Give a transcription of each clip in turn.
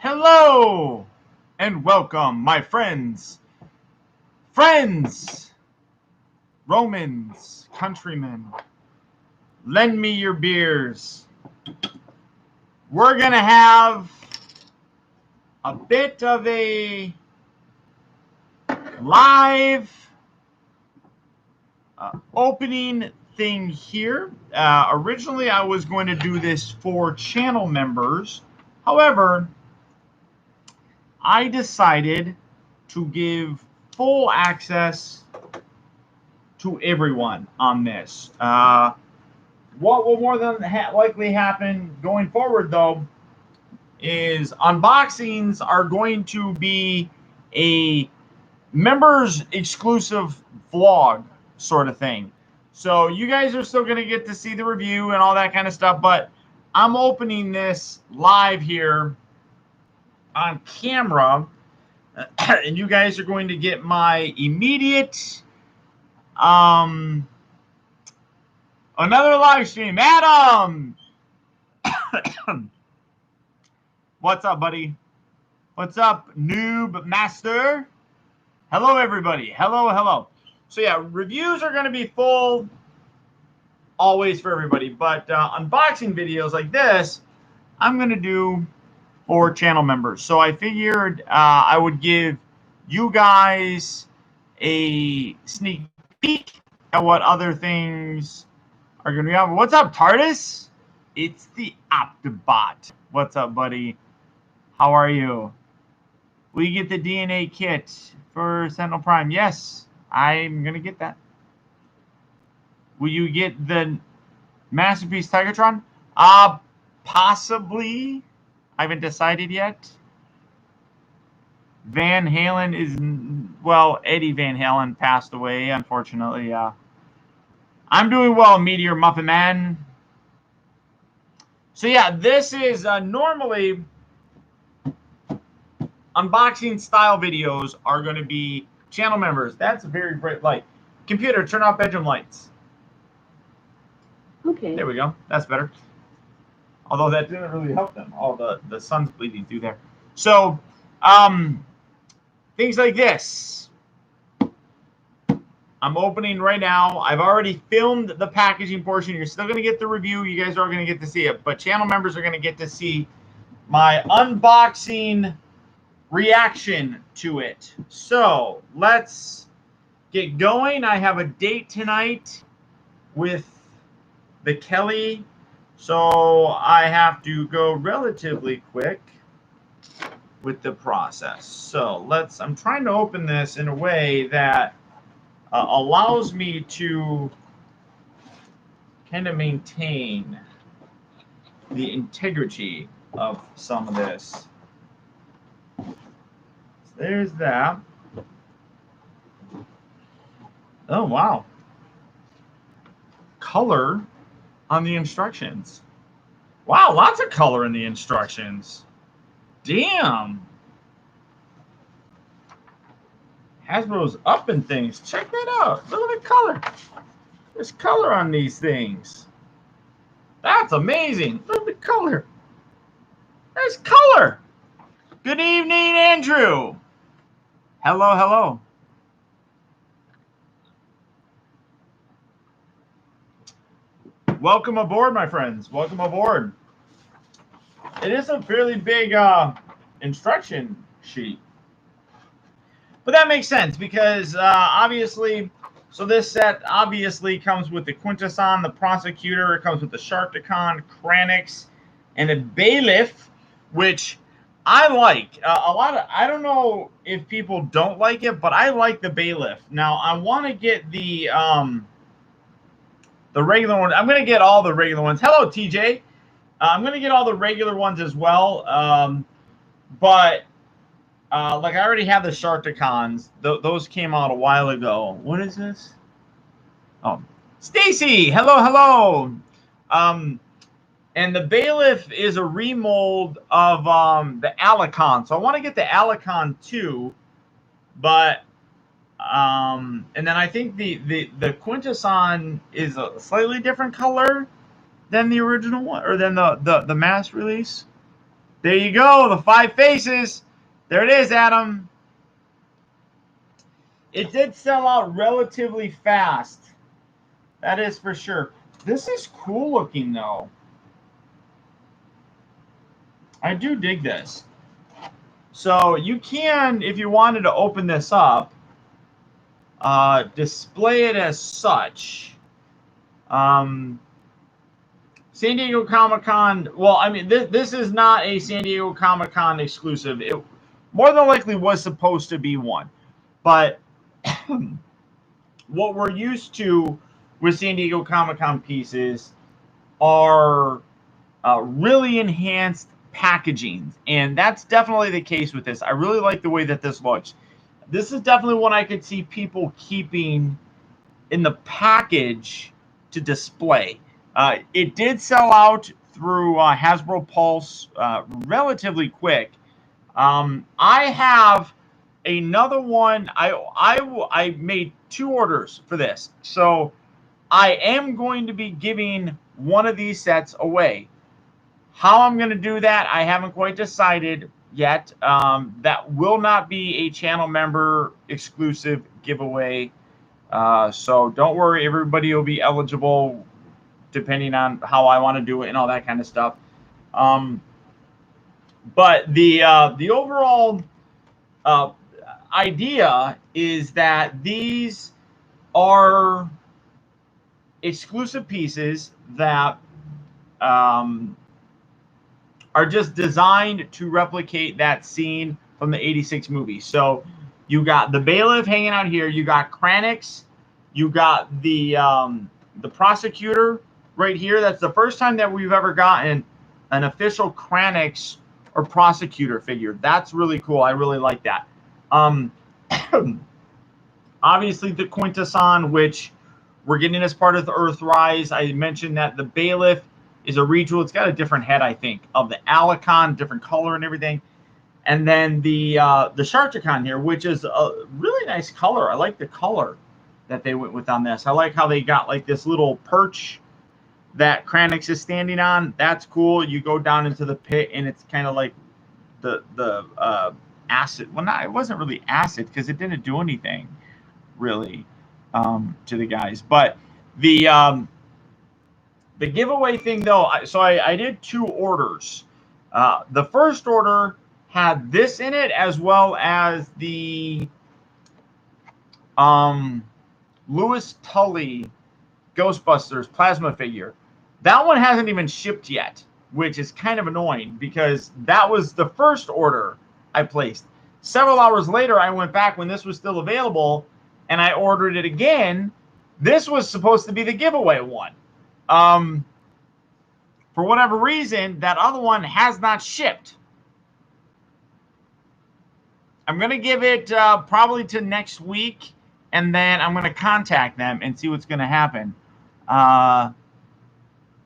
Hello and welcome, my friends, Romans, countrymen. Lend me your beers. We're going to have a bit of a live opening thing here. Originally, I was going to do this for channel members. However, I decided to give full access to everyone on this. What will more than likely happen going forward, though, is unboxings are going to be a members exclusive vlog sort of thing. So you guys are still going to get to see the review and all that kind of stuff, but I'm opening this live here on camera, and you guys are going to get my immediate another live stream. Adam, what's up, buddy? What's up, noob master? Hello, everybody. Hello. So yeah, reviews are going to be full always for everybody, but unboxing videos like this I'm going to do for channel members. So I figured I would give you guys a sneak peek at what other things are going to be on. What's up, TARDIS? It's the Optibot. What's up, buddy? How are you? We get the DNA kit for Sentinel Prime. Yes, I'm going to get that. Will you get the Masterpiece Tigertron? Possibly. I haven't decided yet. Van Halen is, well, Eddie Van Halen passed away, unfortunately. I'm doing well, Meteor Muffin Man. So yeah, this is normally unboxing style videos are going to be channel members. That's a very bright light. Computer, turn off bedroom lights. Okay. There we go. That's better. Although that didn't really help them. All the sun's bleeding through there. So, things like this. I'm opening right now. I've already filmed the packaging portion. You're still going to get the review. You guys are going to get to see it. But channel members are going to get to see my unboxing reaction to it. So, let's get going. I have a date tonight with the Kelly. So I have to go relatively quick with the process. So I'm trying to open this in a way that allows me to kind of maintain the integrity of some of this. So there's that. Oh, wow. Color on the instructions. Wow, lots of color in the instructions. Damn. Hasbro's upping things. Check that out. Look at the color. There's color on these things. That's amazing. Look at the color. There's color. Good evening, Andrew. Hello. Welcome aboard, my friends. Welcome aboard. It is a fairly big instruction sheet. But that makes sense because obviously, so this set obviously comes with the Quintesson, the Prosecutor. It comes with the Sharkticon, Kranix, and a Bailiff, which I like. A lot of, I don't know if people don't like it, but I like the Bailiff. Now, I want to get the regular one. I'm going to get all the regular ones. Hello, TJ. I'm going to get all the regular ones as well. But like I already have the Sharkticons. Those came out a while ago. What is this? Oh, Stacy. Hello. And the Bailiff is a remold of the Alicon. So I want to get the Alicon too. But and then I think the Quintesson is a slightly different color than the original one, or than the mass release. There you go, the 5 faces. There it is, Adam. It did sell out relatively fast. That is for sure. This is cool looking, though. I do dig this. So you can, if you wanted to open this up, display it as such. San Diego Comic-Con, well, I mean, this is not a San Diego Comic-Con exclusive. It more than likely was supposed to be one. But what we're used to with San Diego Comic-Con pieces are really enhanced packaging, and that's definitely the case with this. I really like the way that this looks. This is definitely one I could see people keeping in the package to display. It did sell out through Hasbro Pulse relatively quick. I have another one. I made 2 orders for this, so I am going to be giving one of these sets away. How I'm going to do that, I haven't quite decided yet. That will not be a channel member exclusive giveaway. So don't worry, everybody will be eligible depending on how I want to do it and all that kind of stuff. But the overall idea is that these are exclusive pieces that are just designed to replicate that scene from the '86 movie. So you got the Bailiff hanging out here. You got Kranix. You got the prosecutor right here. That's the first time that we've ever gotten an official Kranix or prosecutor figure. That's really cool. I really like that. Obviously, the Quintesson, which we're getting as part of the Earthrise. I mentioned that the Bailiff is a retool. It's got a different head, I think, of the Alicon, different color and everything. And then the Sharkticon here, which is a really nice color. I like the color that they went with on this. I like how they got like this little perch that Kranix is standing on. That's cool. You go down into the pit, and it's kind of like the acid. Well, it wasn't really acid because it didn't do anything really to the guys. But the giveaway thing, though, so I did 2 orders. The first order had this in it, as well as the Louis Tully Ghostbusters plasma figure. That one hasn't even shipped yet, which is kind of annoying because that was the first order I placed. Several hours later, I went back when this was still available, and I ordered it again. This was supposed to be the giveaway one. For whatever reason, that other one has not shipped. I'm going to give it probably to next week, and then I'm going to contact them and see what's going to happen.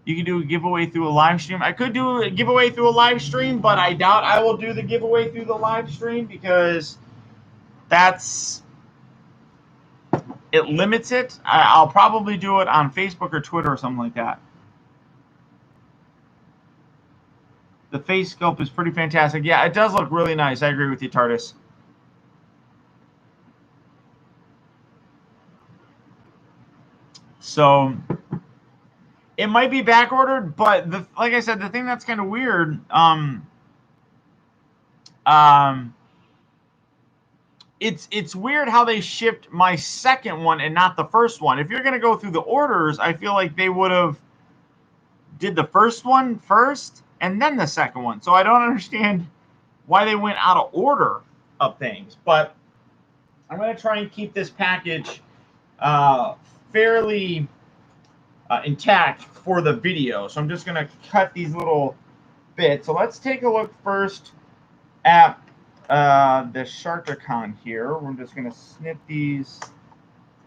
You can do a giveaway through a live stream. I could do a giveaway through a live stream, but I doubt I will do the giveaway through the live stream because it limits it. I'll probably do it on Facebook or Twitter or something like that. The face sculpt is pretty fantastic. Yeah, it does look really nice. I agree with you, TARDIS. So it might be back ordered, but like I said, the thing that's kind of weird, it's weird how they shipped my second one and not the first one. If you're gonna go through the orders, I feel like they would have did the first one first and then the second one. So I don't understand why they went out of order of things. But I'm gonna try and keep this package fairly intact for the video. So I'm just going to cut these little bits. So let's take a look first at the Sharkticon here. We're just going to snip these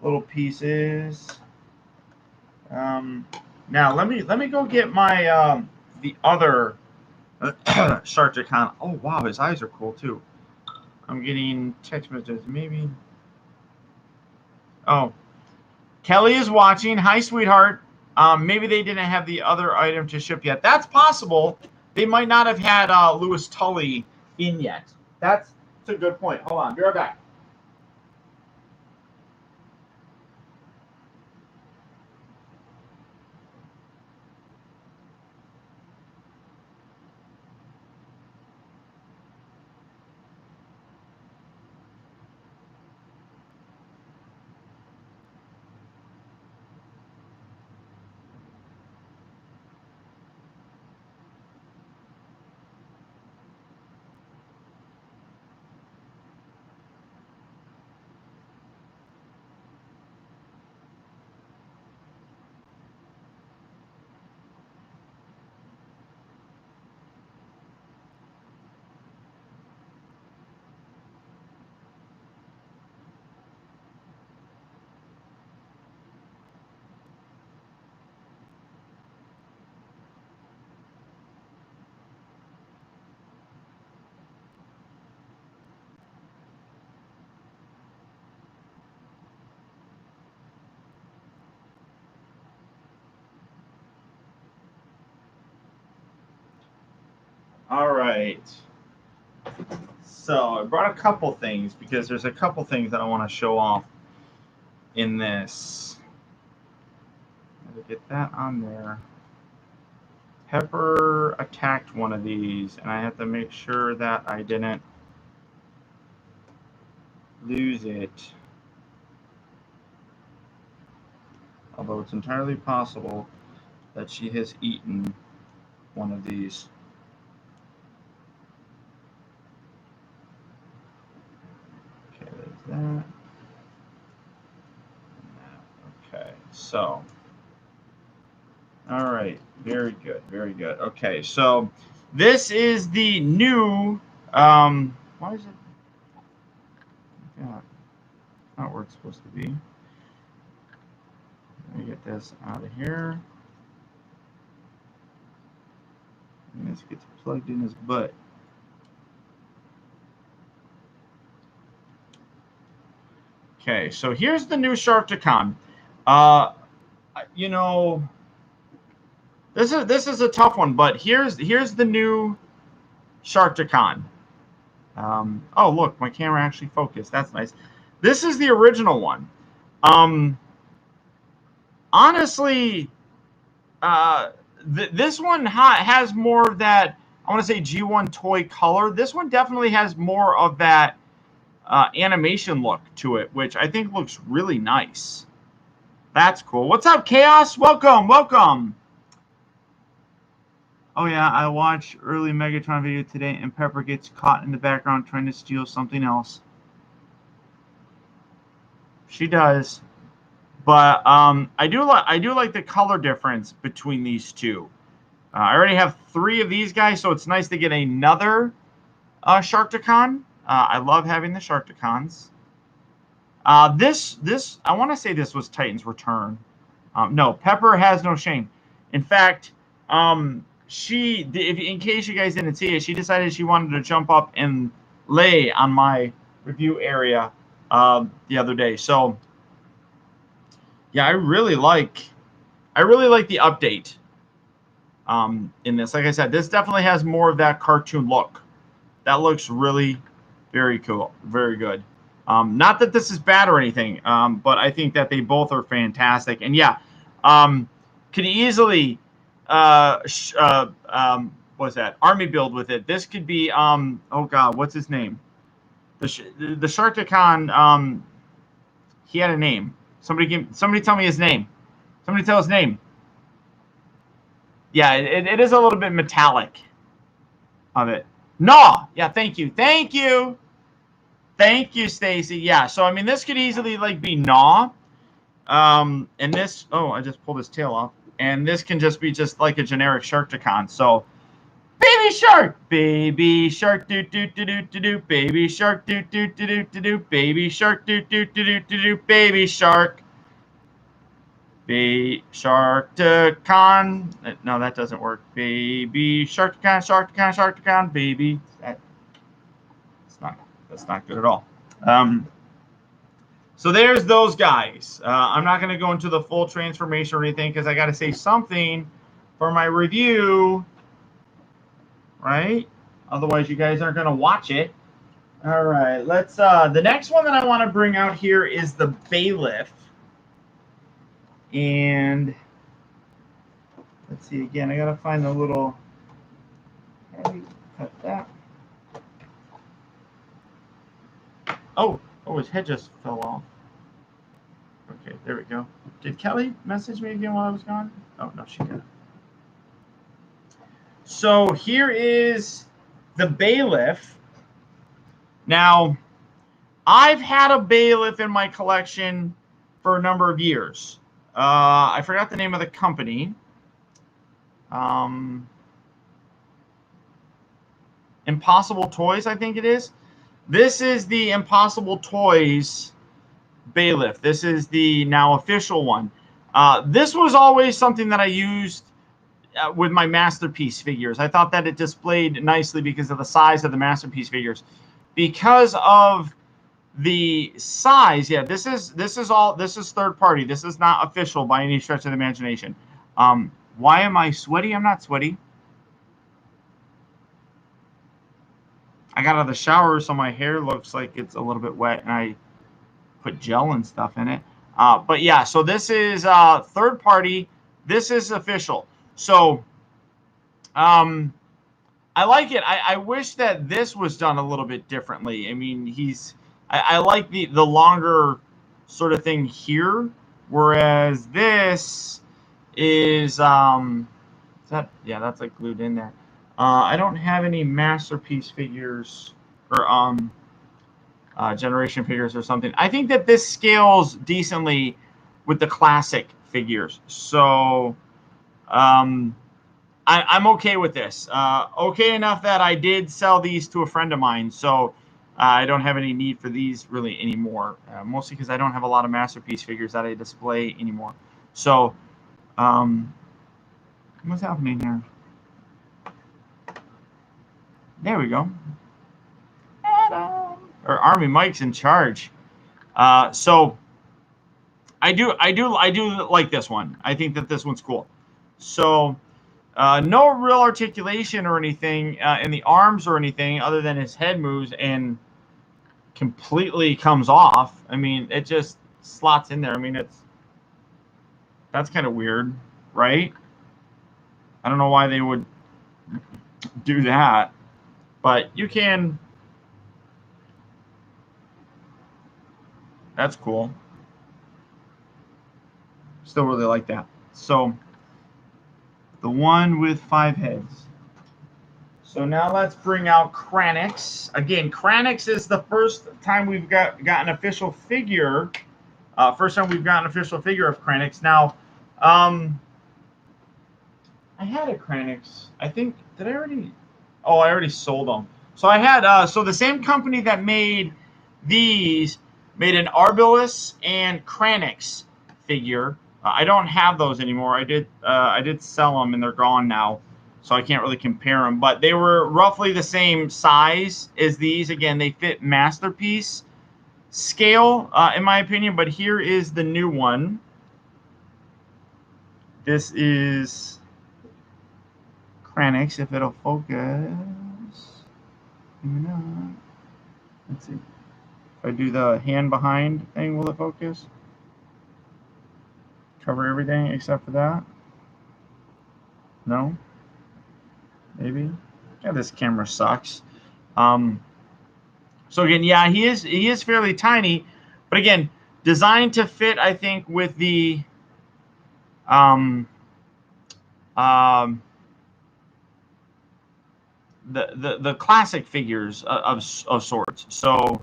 little pieces. Now let me go get my the other Sharkticon. Oh wow, his eyes are cool too. I'm getting text messages. Maybe. Oh, Kelly is watching. Hi, sweetheart. Maybe they didn't have the other item to ship yet. That's possible. they might not have had Louis Tully in yet. That's a good point. Hold on, be right back. All right. So I brought a couple things because there's a couple things that I want to show off in this. Gotta get that on there. Pepper attacked one of these, and I have to make sure that I didn't lose it. Although it's entirely possible that she has eaten one of these. Okay, there's that. Okay, so. All right, very good, very good. Okay, so this is the new, why is it, yeah, not where it's supposed to be. Let me get this out of here. And this gets plugged in his butt. Okay, so here's the new Sharkticon. You know, this is a tough one, but here's the new Sharkticon. Oh, look, my camera actually focused. That's nice. This is the original one. Honestly, this one has more of that, I want to say G1 toy color. This one definitely has more of that animation look to it, which I think looks really nice. That's cool. What's up, Chaos? Welcome, welcome. Oh yeah, I watched early Megatron video today, and Pepper gets caught in the background trying to steal something else. She does, but I do like the color difference between these two. I already have 3 of these guys, so it's nice to get another Sharkticon. I love having the Sharkticons. This I want to say this was Titan's Return. No, Pepper has no shame. In fact, in case you guys didn't see it, she decided she wanted to jump up and lay on my review area the other day. So yeah, I really like the update in this. Like I said, this definitely has more of that cartoon look. That looks really very cool, very good. Not that this is bad or anything, but I think that they both are fantastic. And yeah, could easily what's that? Army build with it. This could be oh god, what's his name? The Sharkticon. He had a name. Somebody tell me his name. Somebody tell his name. Yeah, it is a little bit metallic of it. No, yeah, thank you, Stacy. Yeah, so I mean, this could easily like be Gnaw, and this. Oh, I just pulled his tail off, and this can just be just like a generic Sharkticon. So, baby shark, do do do do do do, baby shark, do do do do do do, baby shark, do do do do do do, baby shark. Sharkticon. No, that doesn't work. Baby Sharkticon, baby. That's not good at all. So there's those guys. I'm not going to go into the full transformation or anything because I got to say something for my review. right? Otherwise, you guys aren't going to watch it. All right, let's. The next one that I want to bring out here is the Bailiff. And let's see again. I got to find the little. Cut that. Oh, his head just fell off. Okay, there we go. Did Kelly message me again while I was gone? Oh, no, she didn't. So here is the Bailiff. Now, I've had a Bailiff in my collection for a number of years. I forgot the name of the company. Impossible Toys, I think it is. This is the Impossible Toys Bailiff. This is the now official one. This was always something that I used with my Masterpiece figures. I thought that it displayed nicely because of the size of the Masterpiece figures. Because of the size, yeah, this is third party. This is not official by any stretch of the imagination. Why am I sweaty? I'm not sweaty. I got out of the shower, so my hair looks like it's a little bit wet, and I put gel and stuff in it. But yeah, so this is third party. This is official. So I like it. I wish that this was done a little bit differently. I mean, I like the longer sort of thing here, whereas this is that's like glued in there. I don't have any Masterpiece figures or Generation figures or something. I think that this scales decently with the classic figures. So I'm okay with this. Okay enough that I did sell these to a friend of mine. So I don't have any need for these really anymore. Mostly because I don't have a lot of Masterpiece figures that I display anymore. So what's happening here? There we go. Adam. Or Army Mike's in charge. So I do like this one. I think that this one's cool. So no real articulation or anything in the arms or anything other than his head moves and completely comes off. I mean, it just slots in there. I mean, that's kind of weird, right? I don't know why they would do that, but you can. That's cool. Still really like that. So the one with 5 heads. So now let's bring out Kranix. Again, Kranix is the first time we've got an official figure. First time we've got an official figure of Kranix. Now, I had a Kranix. I think, did I already? Oh, I already sold them. So I had, so the same company that made these made an Arbilus and Kranix figure. I don't have those anymore. I did sell them and they're gone now, so I can't really compare them. But they were roughly the same size as these. Again, they fit Masterpiece scale, in my opinion. But here is the new one. This is Kranix, if it'll focus. Maybe not. Let's see. If I do the hand behind thing, will it focus? Cover everything except for that? No? Maybe? Yeah, this camera sucks. So again, yeah, he is fairly tiny, but again, designed to fit, I think, with the the classic figures of sorts. So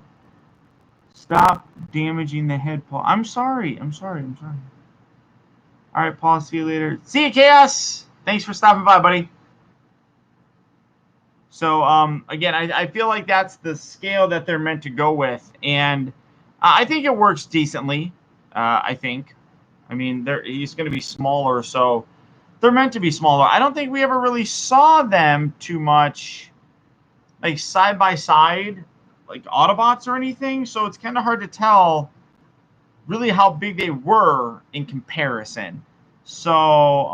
stop damaging the head, Paul. I'm sorry. All right, Paul. See you later. See you, Chaos. Thanks for stopping by, buddy. So again, I feel like that's the scale that they're meant to go with, and I think it works decently. I think. I mean, he's going to be smaller, so they're meant to be smaller. I don't think we ever really saw them too much, like side by side, like Autobots or anything. So it's kind of hard to tell really how big they were in comparison. So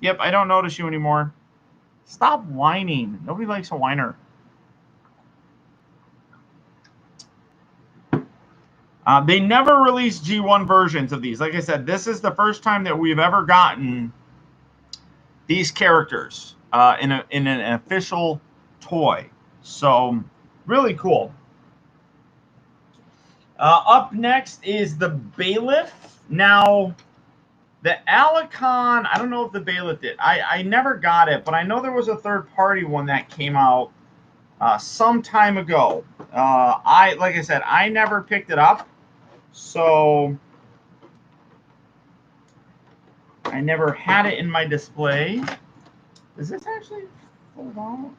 yep, I don't notice you anymore. Stop whining. Nobody likes a whiner. They never released G1 versions of these. Like I said, this is the first time that we've ever gotten these characters in an official toy. So, really cool. Up next is the Bailiff. Now, the Alicon, I don't know if the Bailiff did. I never got it, but I know there was a third-party one that came out some time ago. Like I said, I never picked it up, so I never had it in my display. Does this actually fold out?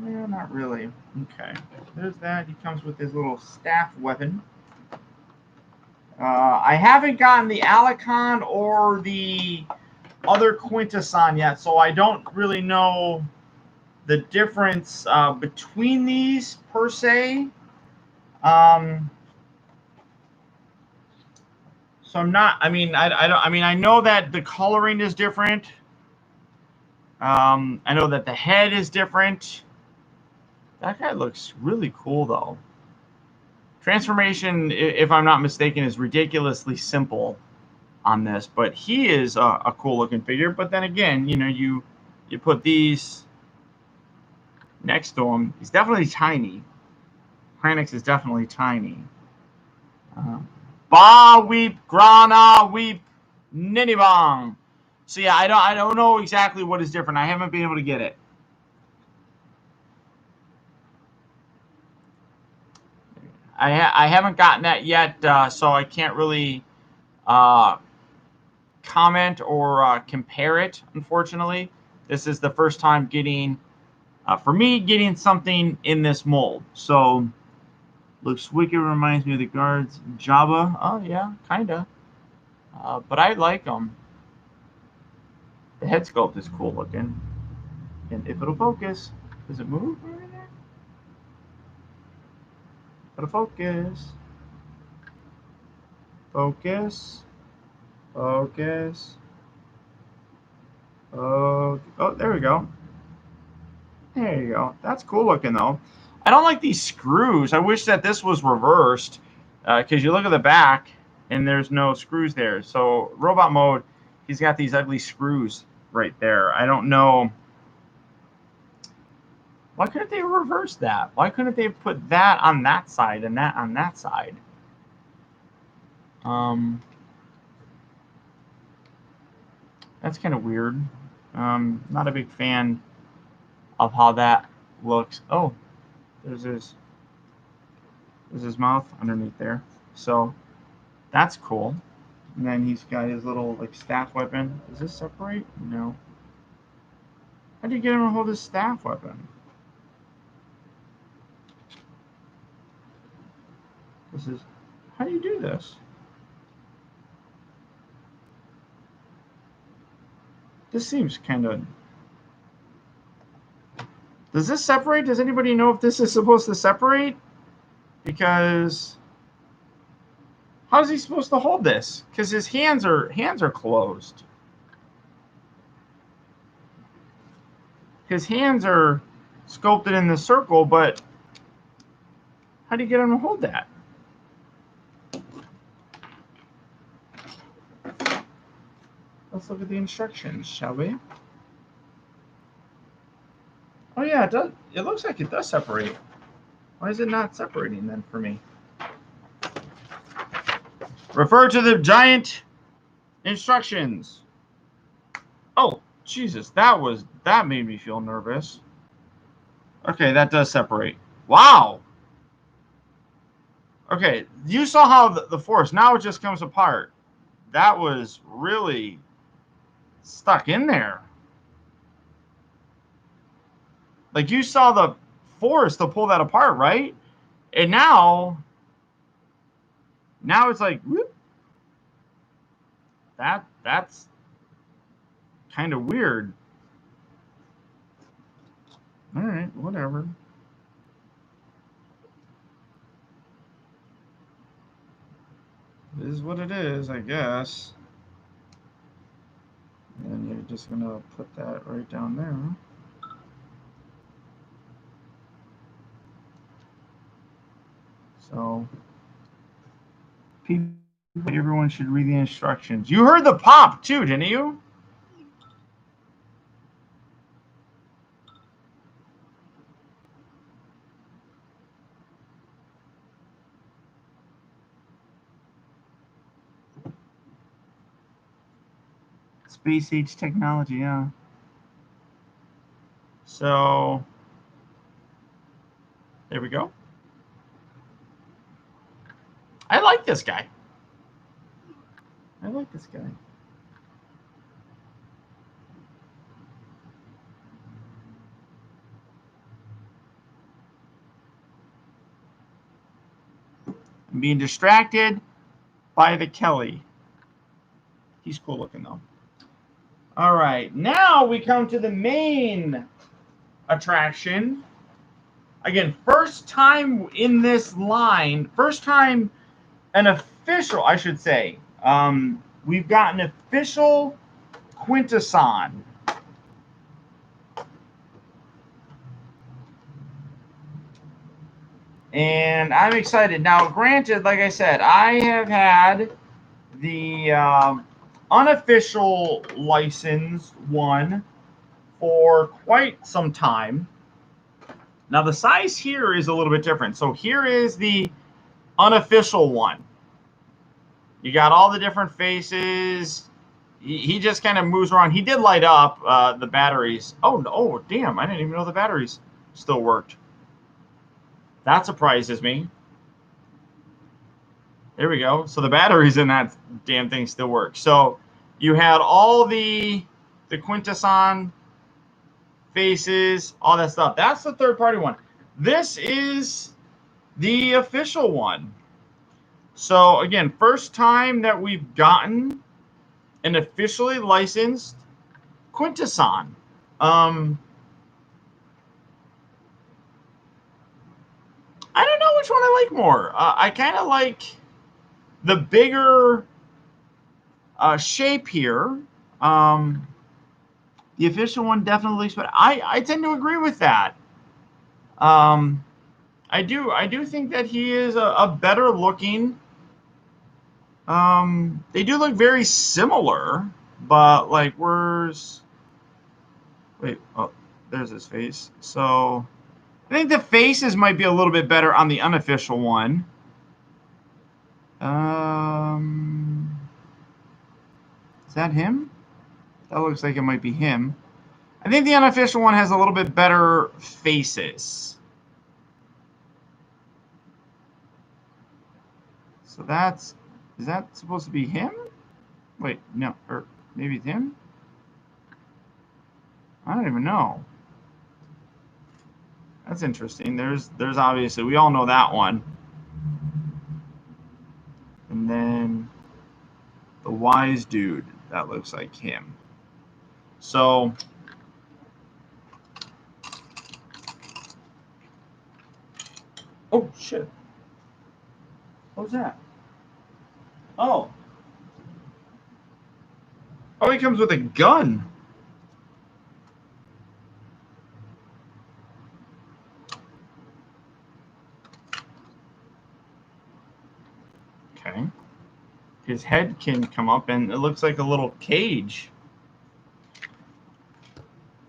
No, not really. Okay, there's that. He comes with his little staff weapon. I haven't gotten the Alicon or the other Quintesson yet, so I don't really know the difference between these per se. So I'm not. I mean, I don't. I mean, I know that the coloring is different. I know that the head is different. That guy looks really cool, though. Transformation, if I'm not mistaken, is ridiculously simple on this, but he is a cool-looking figure. But then again, you know, you put these next to him. He's definitely tiny. Kranix is definitely tiny. Ba weep, grana weep, ninibang. So yeah, I don't know exactly what is different. I haven't been able to get it. I haven't gotten that yet, so I can't really comment or compare it. Unfortunately, this is the first time getting, for me, getting something in this mold. So looks wicked. Reminds me of the guards. Jabba. Oh yeah, kinda. But I like them. The head sculpt is cool looking. And if it'll focus, does it move over there? It'll focus. Focus. Focus. Oh, there we go. There you go. That's cool looking, though. I don't like these screws. I wish that this was reversed, because you look at the back, and there's no screws there. So robot mode, he's got these ugly screws right there. I don't know. Why couldn't they reverse that? Why couldn't they put that on that side and that on that side? That's kind of weird. Not a big fan of how that looks. Oh, there's his mouth underneath there. So that's cool. And then he's got his little like staff weapon. Does this separate? No. How do you get him to hold his staff weapon? How do you do this? This seems kind of... Does this separate? Does anybody know if this is supposed to separate? Because how is he supposed to hold this? Because his hands are closed. His hands are sculpted in the circle, but how do you get him to hold that? Let's look at the instructions, shall we? Oh yeah, it does. It looks like it does separate. Why is it not separating then for me? Refer to the giant instructions. Oh, Jesus, that made me feel nervous. Okay, that does separate. Wow. Okay, you saw how the force, now it just comes apart. That was really stuck in there. Like, you saw the force to pull that apart, right? And now it's like, whoop. That's kind of weird. All right, whatever. This is what it is, I guess. And you just going to put that right down there. So, everyone should read the instructions. You heard the pop too, didn't you? Space age technology, yeah. So, there we go. I like this guy. I like this guy. I'm being distracted by the Kelly. He's cool looking though. All right, now we come to the main attraction. Again, first time in this line, first time an official, I should say. We've got an official Quintesson. And I'm excited. Now, granted, like I said, I have had the unofficial license one for quite some time. Now, the size here is a little bit different. So here is the unofficial one. You got all the different faces. He just kind of moves around. He did light up the batteries. Oh, damn. I didn't even know the batteries still worked. That surprises me. There we go. So the batteries in that damn thing still work. So you had all the Quintesson faces, all that stuff. That's the third-party one. This is the official one. So again, first time that we've gotten an officially licensed Quintesson. I don't know which one I like more. I kind of like the bigger shape here. The official one definitely looks better. I tend to agree with that. I do think that he is a better looking. They do look very similar, but like where's? Wait, oh, there's his face. So I think the faces might be a little bit better on the unofficial one. Is that him? That looks like it might be him. I think the unofficial one has a little bit better faces. So is that supposed to be him? Wait, no, or maybe it's him? I don't even know. That's interesting. There's obviously, we all know that one. And then the wise dude, that looks like him. So oh shit. What was that? Oh, he comes with a gun. Okay. His head can come up, and it looks like a little cage.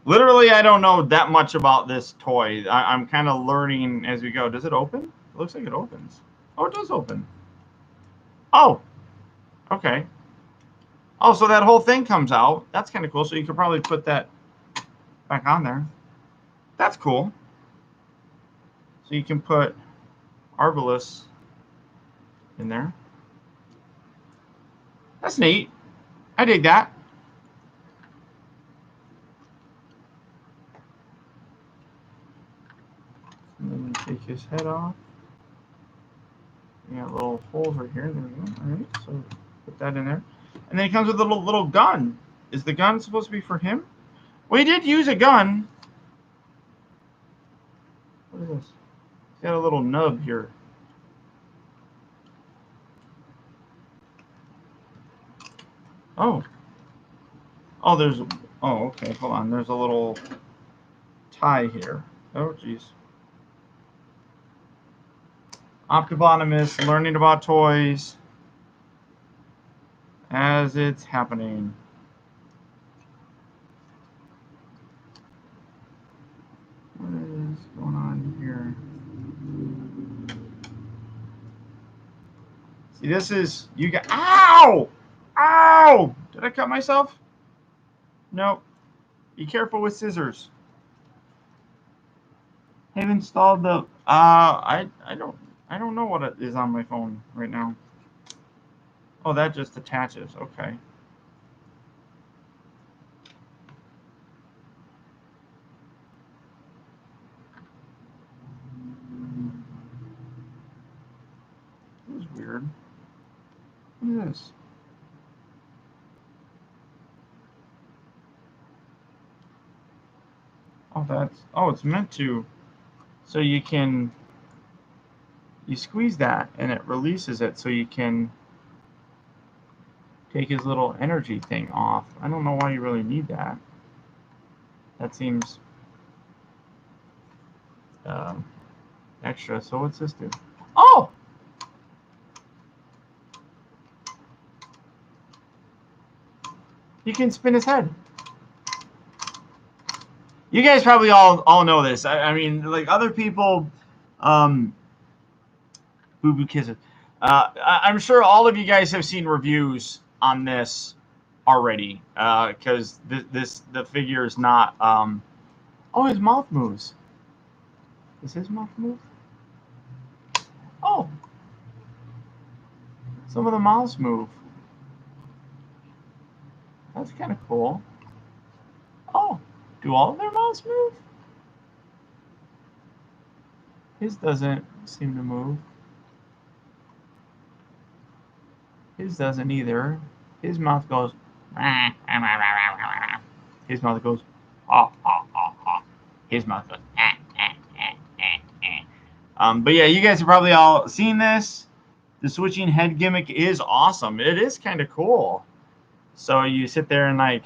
Literally, I don't know that much about this toy. I'm kind of learning as we go. Does it open? It looks like it opens. Oh, it does open. Oh, okay. Oh, so that whole thing comes out. That's kind of cool. So you could probably put that back on there. That's cool. So you can put Arbalest in there. That's neat. I dig that. And then you take his head off. You got little holes right here. There we go. All right, so put that in there. And then he comes with a little gun. Is the gun supposed to be for him? Well, he did use a gun. What is this? He's got a little nub here. Oh. Oh, there's Oh, okay. Hold on. There's a little tie here. Oh, geez. Optibotimus, learning about toys as it's happening. What is going on here? See, this is, you got, ow! Ow! Did I cut myself? Nope. Be careful with scissors. I've installed the, I don't know what it is on my phone right now. Oh, that just attaches. Okay. This is weird. What is this? Oh, that's, oh, it's meant to, so you can, you squeeze that and it releases it so you can take his little energy thing off. I don't know why you really need that. That seems extra. So what's this do? Oh! You can spin his head. You guys probably all know this. I mean, like other people, boo boo kisses. I'm sure all of you guys have seen reviews on this already, because the figure is not. Oh, his mouth moves. Does his mouth move? Oh, some of the mouths move. That's kind of cool. Oh, do all of their mouths move? His doesn't seem to move. His doesn't either. His mouth goes. His mouth goes. His mouth goes. But yeah, you guys have probably all seen this. The switching head gimmick is awesome. It is kind of cool. So you sit there and like.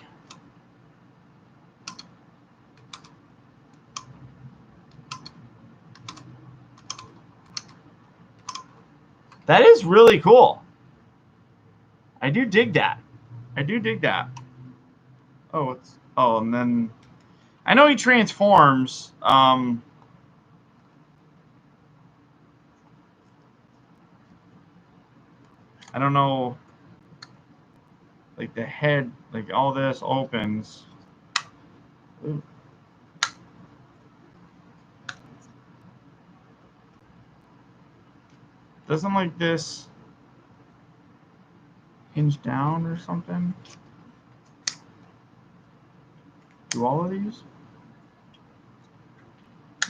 That is really cool. I do dig that. I do dig that. Oh, it's, oh, and then I know he transforms. I don't know. Like the head, like all this opens. Ooh. Doesn't like this hinge down or something? Do all of these?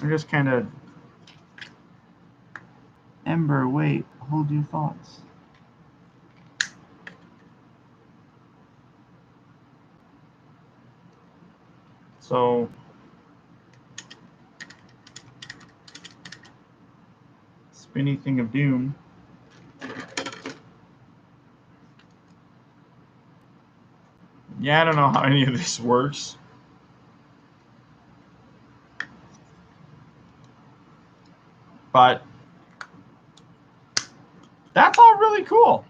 I just kind of. Ember, wait, hold your thoughts. So. Spinny thing of doom. Yeah, I don't know how any of this works. But that's all really cool.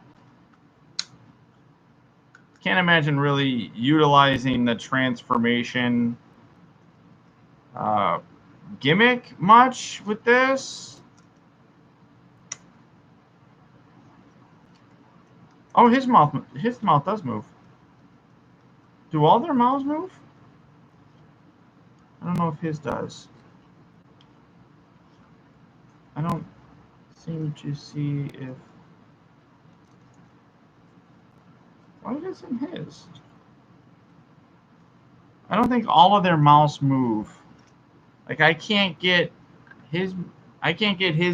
Can't imagine really utilizing the transformation gimmick much with this. Oh, his mouth does move. Do all their mouths move? I don't know if his does. I don't seem to see if. Why doesn't his? I don't think all of their mouths move. Like I can't get his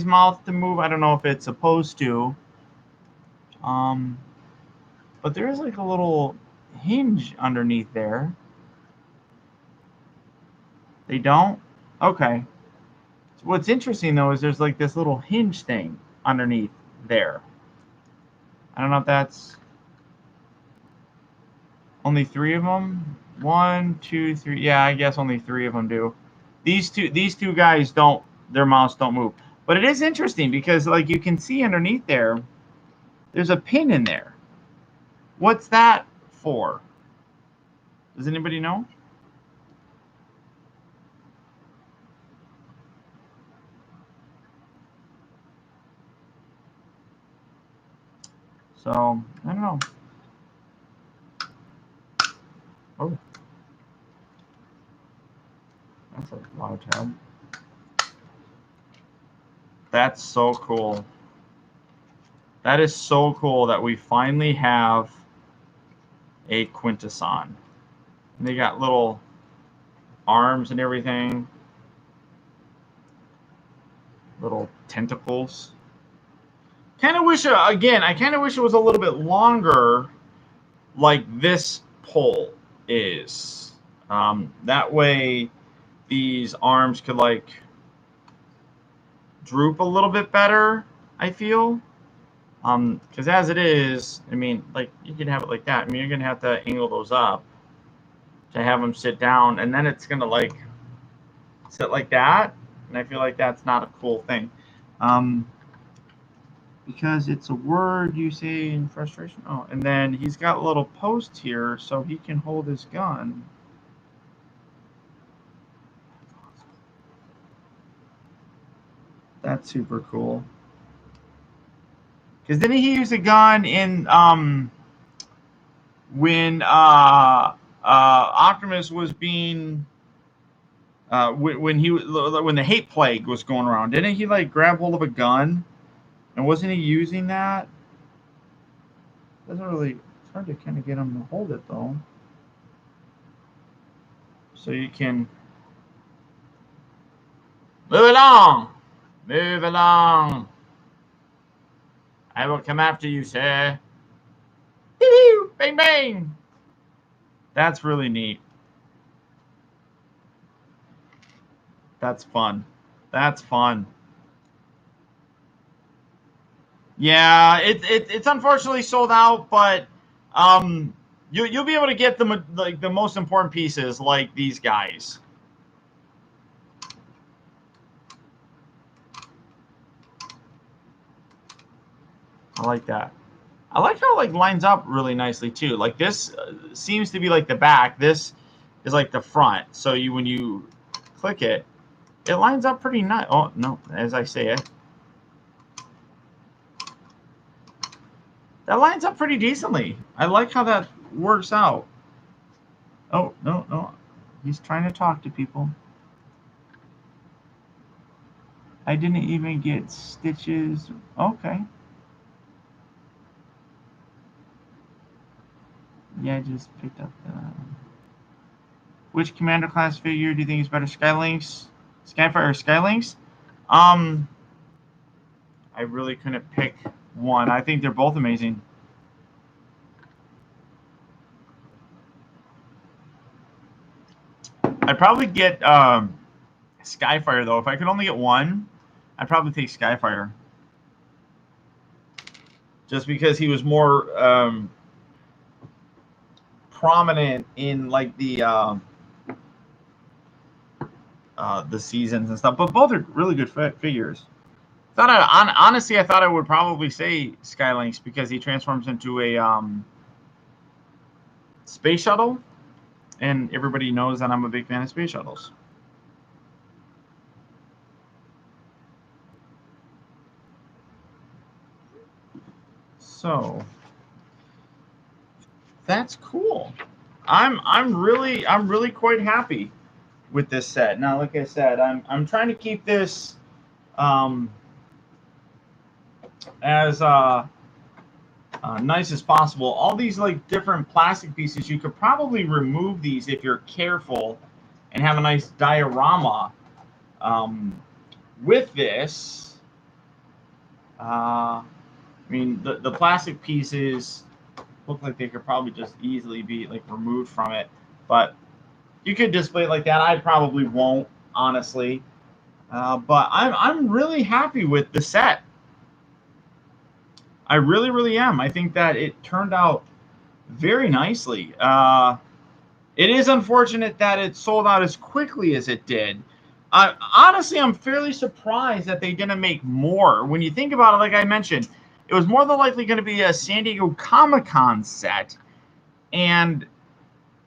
mouth to move. I don't know if it's supposed to. But there is like a little hinge underneath there. They don't? Okay. So what's interesting though is there's like this little hinge thing underneath there. I don't know if that's only 3 of them. 1, 2, 3. Yeah, I guess only 3 of them do. These two guys don't. Their mouths don't move. But it is interesting because, like, you can see underneath there, there's a pin in there. What's that for? Does anybody know? So, I don't know. Oh. That's a lot of tab. That's so cool. That is so cool that we finally have a Quintesson. And they got little arms and everything. Little tentacles. Kind of wish, again, I kind of wish it was a little bit longer like this pole is. That way these arms could, like, droop a little bit better, I feel. Because as it is, I mean, like, you can have it like that. I mean, you're going to have to angle those up to have them sit down, and then it's going to, like, sit like that, and I feel like that's not a cool thing. Because it's a word you say in frustration. Oh, and then he's got a little post here so he can hold his gun. That's super cool. Because didn't he use a gun in when Optimus was being when the hate plague was going around? Didn't he, like, grab hold of a gun? And wasn't he using that? Doesn't really. It's hard to kind of get him to hold it though. So you can move along. Move along. I will come after you, sir. Bang, bang. That's really neat. That's fun. That's fun. Yeah, it's unfortunately sold out, but you'll be able to get the most important pieces, like these guys. I like that. I like how it, like, lines up really nicely too. Like, this seems to be like the back. This is like the front. So when you click it, it lines up pretty nice. Oh no, as I say it, that lines up pretty decently. I like how that works out. Oh no, he's trying to talk to people. I didn't even get stitches. Okay. Yeah, I just picked up the. Which commander class figure do you think is better, Skylinks, Skyfire, or Skylinks? I really couldn't pick one. I think they're both amazing. I'd probably get Skyfire though. If I could only get one, I'd probably take Skyfire. Just because he was more prominent in, like, the seasons and stuff, but both are really good figures. Honestly, I thought I would probably say Skylinks because he transforms into a space shuttle, and everybody knows that I'm a big fan of space shuttles. So that's cool. I'm really quite happy with this set. Now, like I said, I'm trying to keep this as nice as possible. All these, like, different plastic pieces, you could probably remove these if you're careful and have a nice diorama with this. I mean, the plastic pieces look like they could probably just easily be, like, removed from it, but you could display it like that. I probably won't, honestly, but I'm really happy with the set. I really am. I think that it turned out very nicely. It is unfortunate that it sold out as quickly as it did. Honestly, I'm fairly surprised that they didn't make more. When you think about it, like I mentioned, it was more than likely going to be a San Diego Comic-Con set. And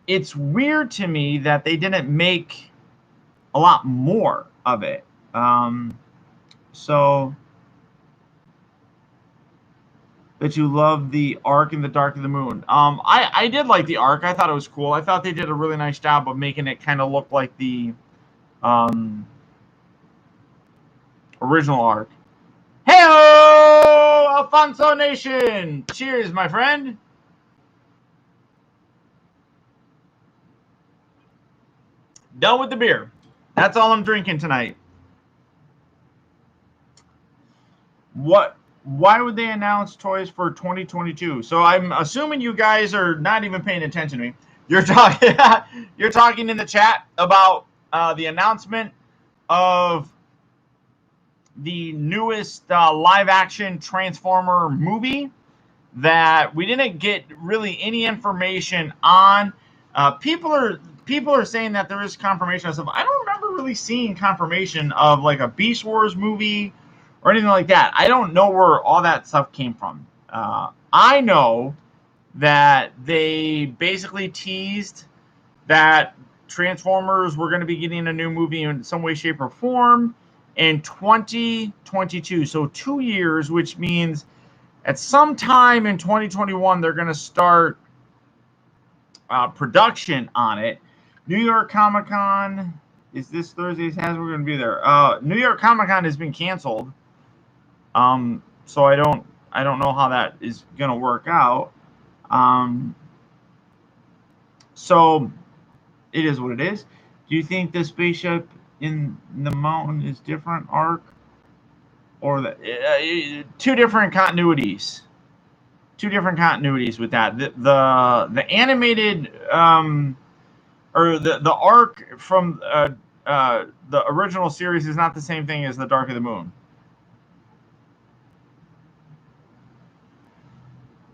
it's weird to me that they didn't make a lot more of it. So that you love the arc in the Dark of the Moon. I did like the arc. I thought it was cool. I thought they did a really nice job of making it kind of look like the original arc. Hey-o, Alfonso Nation! Cheers, my friend. Done with the beer. That's all I'm drinking tonight. Why would they announce toys for 2022? So I'm assuming you guys are not even paying attention to me. You're talking you're talking in the chat about the announcement of the newest live action Transformer movie that we didn't get really any information on. People are saying that there is confirmation of stuff. I don't remember really seeing confirmation of like a Beast Wars movie or anything like that. I don't know where all that stuff came from. I know that they basically teased that Transformers were going to be getting a new movie in some way, shape, or form in 2022. So 2 years, which means at some time in 2021, they're going to start production on it. New York Comic Con is this Thursday's Hasbro going to be there? New York Comic Con has been canceled. So I don't know how that is going to work out. So it is what it is. Do you think the spaceship in the mountain is different arc, or the two different continuities? Two different continuities with that. The animated or the arc from the original series is not the same thing as the Dark of the Moon.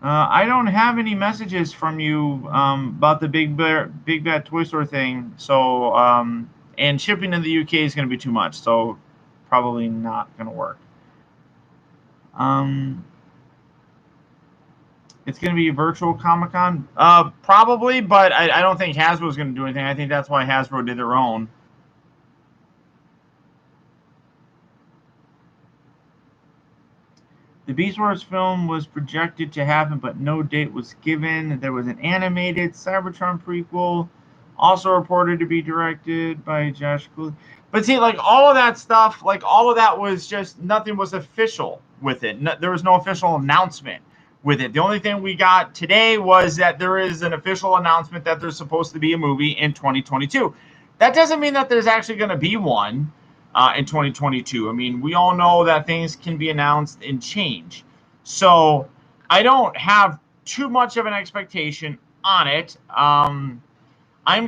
I don't have any messages from you about the Big Bad Toy Store thing. So and shipping in the UK is going to be too much. So probably not going to work. It's going to be virtual Comic-Con? Probably, but I don't think Hasbro is going to do anything. I think that's why Hasbro did their own. The Beast Wars film was projected to happen, but no date was given. There was an animated Cybertron prequel, also reported to be directed by Josh Cooley. But see, like all of that stuff, like all of that was just, nothing was official with it. No, there was no official announcement with it. The only thing we got today was that there is an official announcement that there's supposed to be a movie in 2022. That doesn't mean that there's actually going to be one in 2022. I mean, we all know that things can be announced and change. So I don't have too much of an expectation on it. I'm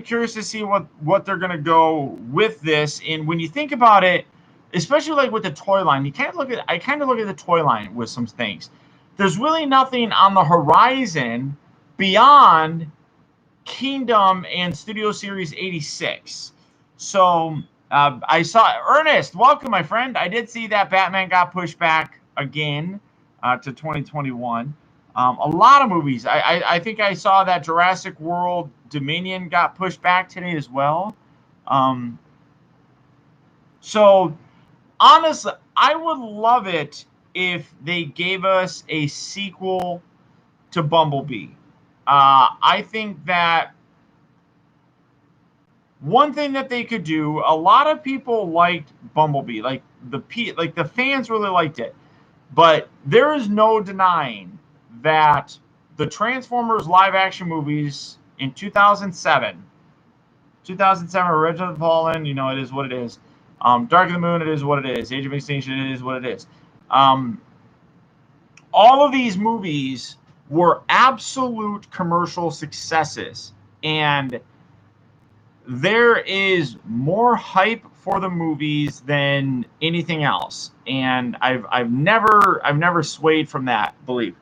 curious to see what they're going to go with this. And when you think about it, especially like with the toy line, I kind of look at the toy line with some things. There's really nothing on the horizon beyond Kingdom and Studio Series 86. So I saw Ernest. Welcome, my friend. I did see that Batman got pushed back again to 2021. A lot of movies. I think I saw that Jurassic World Dominion got pushed back today as well. So honestly, I would love it if they gave us a sequel to Bumblebee. I think that one thing that they could do, a lot of people liked Bumblebee, like the fans really liked it, but there is no denying that the Transformers live action movies in 2007, Revenge of the Fallen, you know, it is what it is. Dark of the Moon, it is what it is. Age of Extinction, it is what it is. All of these movies were absolute commercial successes, and there is more hype for the movies than anything else. And I've never swayed from that belief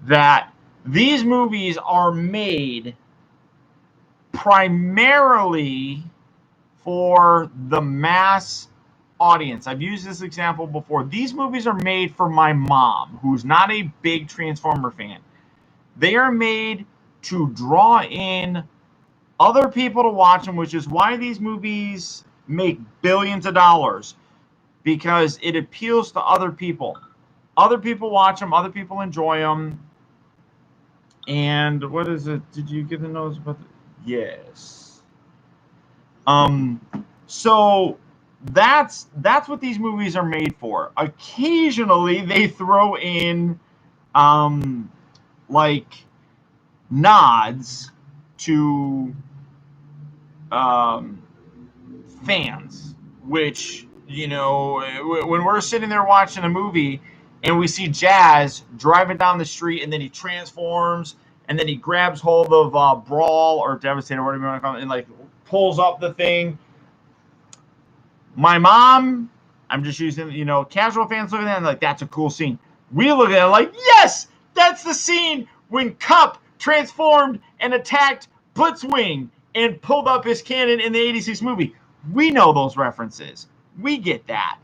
that these movies are made primarily for the mass audience. I've used this example before. These movies are made for my mom, who's not a big Transformer fan. They are made to draw in other people to watch them, which is why these movies make billions of dollars, because it appeals to other people. Other people watch them, other people enjoy them. And what is it? Did you get the notes about the... Yes. So that's what these movies are made for. Occasionally they throw in like nods to fans, which, you know, when we're sitting there watching a movie and we see Jazz driving down the street and then he transforms and then he grabs hold of Brawl or Devastator, whatever you want to call it, and like pulls up the thing. My mom, I'm just using, you know, casual fans look at that and like, that's a cool scene. We look at it like, yes, that's the scene when Cup transformed and attacked Blitzwing and pulled up his cannon in the 86 movie. We know those references. We get that.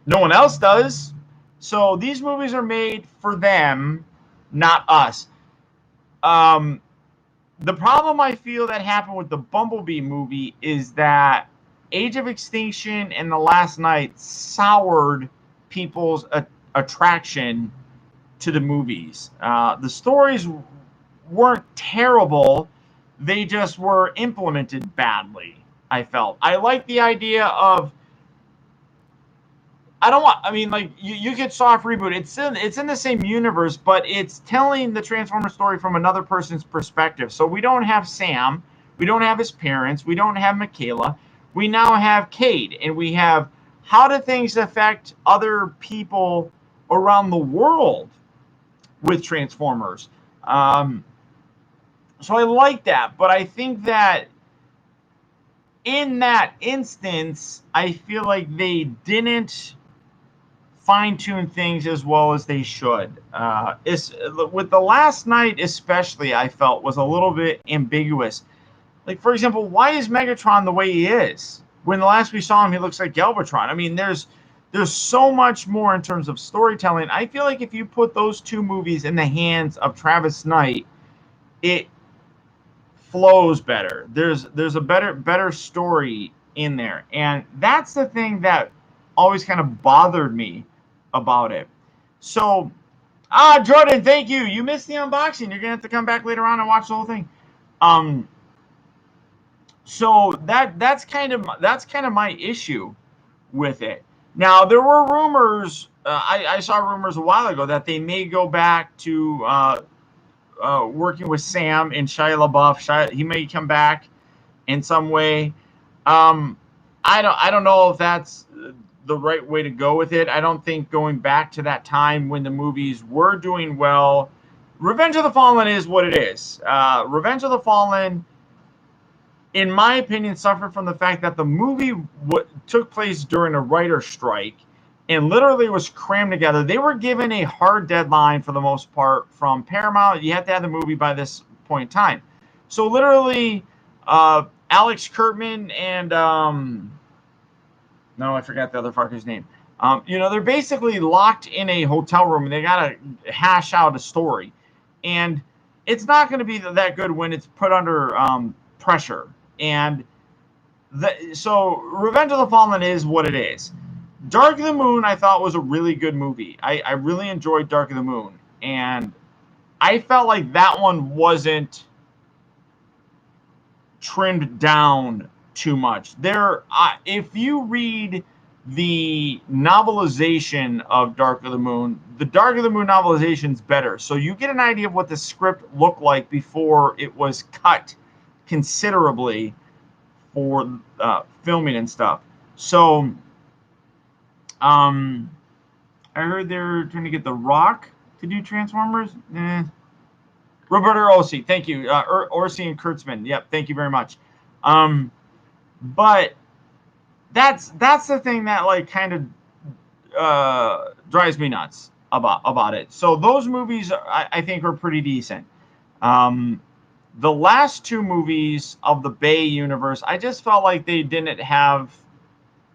No one else does. So these movies are made for them, not us. The problem I feel that happened with the Bumblebee movie is that Age of Extinction and The Last Night soured people's attraction to the movies. The stories weren't terrible. They just were implemented badly, I felt. I like the idea of... you get soft reboot. It's in the same universe, but it's telling the Transformers story from another person's perspective. So we don't have Sam, we don't have his parents, we don't have Michaela. We now have Cade, and we have how do things affect other people around the world with Transformers. So I like that, but I think that in that instance, I feel like they didn't fine-tune things as well as they should. With The Last Night especially, I felt was a little bit ambiguous. Like, for example, why is Megatron the way he is? When the last we saw him, he looks like Galvatron. I mean, there's so much more in terms of storytelling. I feel like if you put those two movies in the hands of Travis Knight, it flows better. There's a better story in there. And that's the thing that always kind of bothered me about it. So, Jordan, thank you. You missed the unboxing. You're gonna have to come back later on and watch the whole thing. So that's kind of my issue with it. Now there were rumors. I saw rumors a while ago that they may go back to working with Sam and Shia LaBeouf. He may come back in some way. I don't know if that's the right way to go with it. I don't think going back to that time when the movies were doing well. Revenge of the Fallen is what it is. Revenge of the Fallen, in my opinion, suffered from the fact that the movie took place during a writer's strike and literally was crammed together. They were given a hard deadline for the most part from Paramount. You have to have the movie by this point in time. So literally, Alex Kurtzman and no, I forgot the other fucker's name. They're basically locked in a hotel room and they gotta hash out a story, and it's not going to be that good when it's put under pressure. And so Revenge of the Fallen is what it is. Dark of the Moon, I thought, was a really good movie. I really enjoyed Dark of the Moon. And I felt like that one wasn't trimmed down too much. If you read the novelization of Dark of the Moon, the Dark of the Moon novelization is better. So you get an idea of what the script looked like before it was cut considerably for filming and stuff. So I heard they're trying to get The Rock to do Transformers. Roberto Orsi, thank you. Orsi and Kurtzman, yep, thank you very much. But that's the thing that like kind of drives me nuts about it. So those movies I think are pretty decent. the last two movies of the Bay universe, I just felt like they didn't have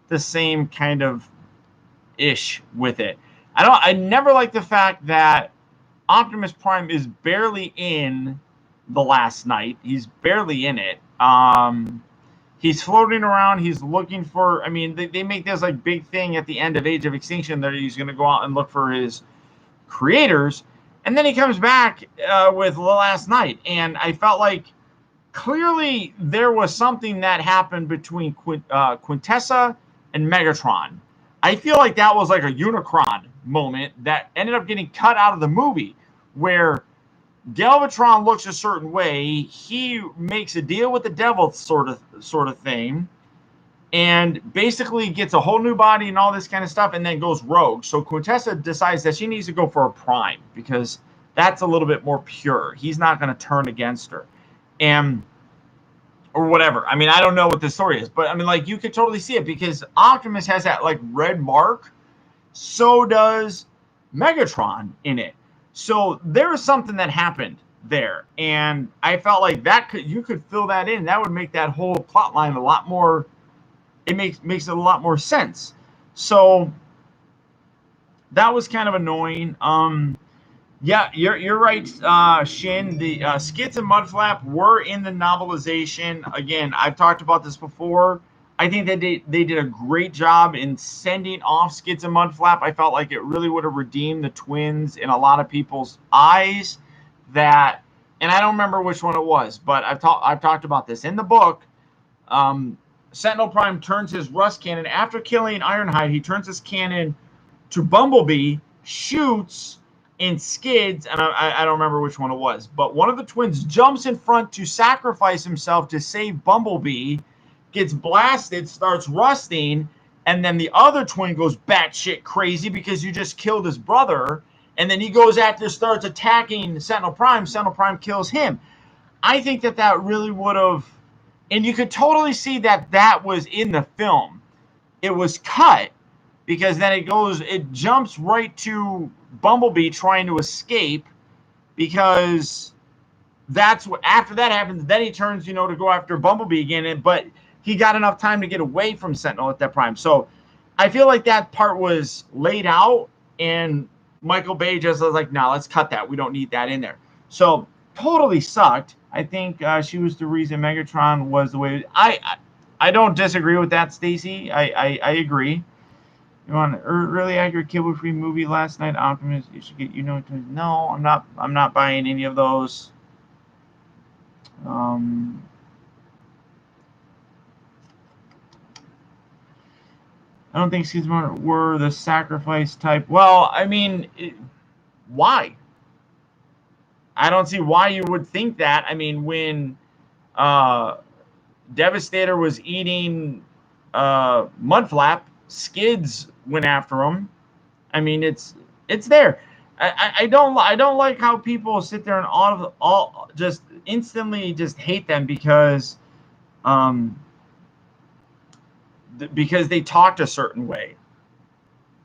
the same kind of ish with it. I never liked the fact that Optimus Prime is barely in The Last Night. He's barely in it. He's floating around. He's looking for, I mean, they make this like big thing at the end of Age of Extinction that he's going to go out and look for his creators. And then he comes back with The Last Night. And I felt like clearly there was something that happened between Quintesson and Megatron. I feel like that was like a Unicron moment that ended up getting cut out of the movie, where Galvatron looks a certain way, he makes a deal with the devil sort of thing, and basically gets a whole new body and all this kind of stuff, and then goes rogue. So Quintesson decides that she needs to go for a Prime, because that's a little bit more pure. He's not going to turn against her. Or whatever. I mean, I don't know what the story is, but I mean, like, you could totally see it, because Optimus has that like red mark. So does Megatron in it. So there was something that happened there, and I felt like you could fill that in. That would make that whole plot line a lot more. It makes it a lot more sense. So that was kind of annoying. Yeah, you're right, Shin. The Skids and Mudflap were in the novelization. Again, I've talked about this before. I think that they did a great job in sending off Skids and Mudflap. I felt like it really would have redeemed the twins in a lot of people's eyes. And I don't remember which one it was, but I've talked about this in the book. Sentinel Prime turns his rust cannon after killing Ironhide. He turns his cannon to Bumblebee, shoots, and Skids, and I don't remember which one it was, but one of the twins jumps in front to sacrifice himself to save Bumblebee, gets blasted, starts rusting, and then the other twin goes batshit crazy because you just killed his brother, and then he goes after, starts attacking Sentinel Prime. Sentinel Prime kills him. I think that really would have, and you could totally see that was in the film. It was cut, because then it jumps right to Bumblebee trying to escape, because that's what, after that happens, then he turns, to go after Bumblebee again, but he got enough time to get away from Sentinel at that Prime. So I feel like that part was laid out, and Michael Bay just was like, no, let's cut that. We don't need that in there. So totally sucked. I think she was the reason Megatron was the way. I don't disagree with that, Stacy. I agree. You want a really accurate cable-free movie Last Night, Optimus? You should get, no, I'm not buying any of those. I don't think Skids were the sacrifice type. Well, I mean, why? I don't see why you would think that. I mean, when Devastator was eating Mudflap, Skids went after him. I mean, it's there. I don't like how people sit there and all just instantly just hate them because they talked a certain way.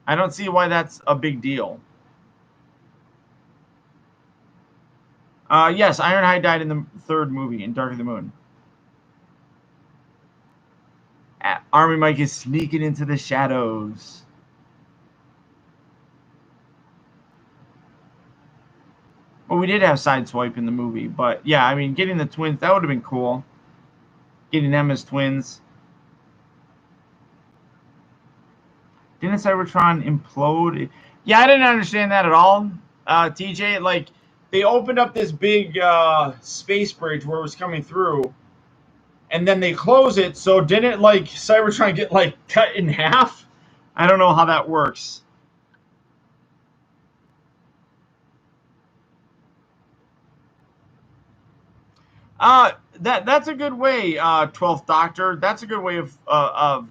I don't see why that's a big deal. Yes, Ironhide died in the third movie, in Dark of the Moon. Army Mike is sneaking into the shadows. Well, we did have Sideswipe in the movie, but yeah, I mean, getting the twins, that would have been cool. Getting them as twins. Didn't Cybertron implode? Yeah, I didn't understand that at all, TJ. Like, they opened up this big space bridge where it was coming through, and then they close it, so didn't, like, Cybertron get, like, cut in half? I don't know how that works. That's a good way, 12th Doctor. That's a good way of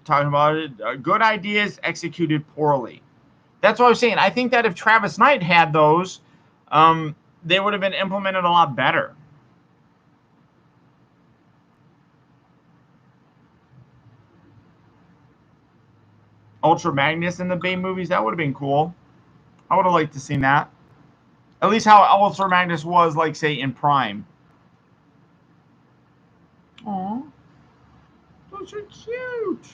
talking about it. Good ideas executed poorly. That's what I was saying. I think that if Travis Knight had those, they would have been implemented a lot better. Ultra Magnus in the Bay movies, that would have been cool. I would have liked to see that. At least how Ultra Magnus was, like, say, in Prime. Aw. Those are cute.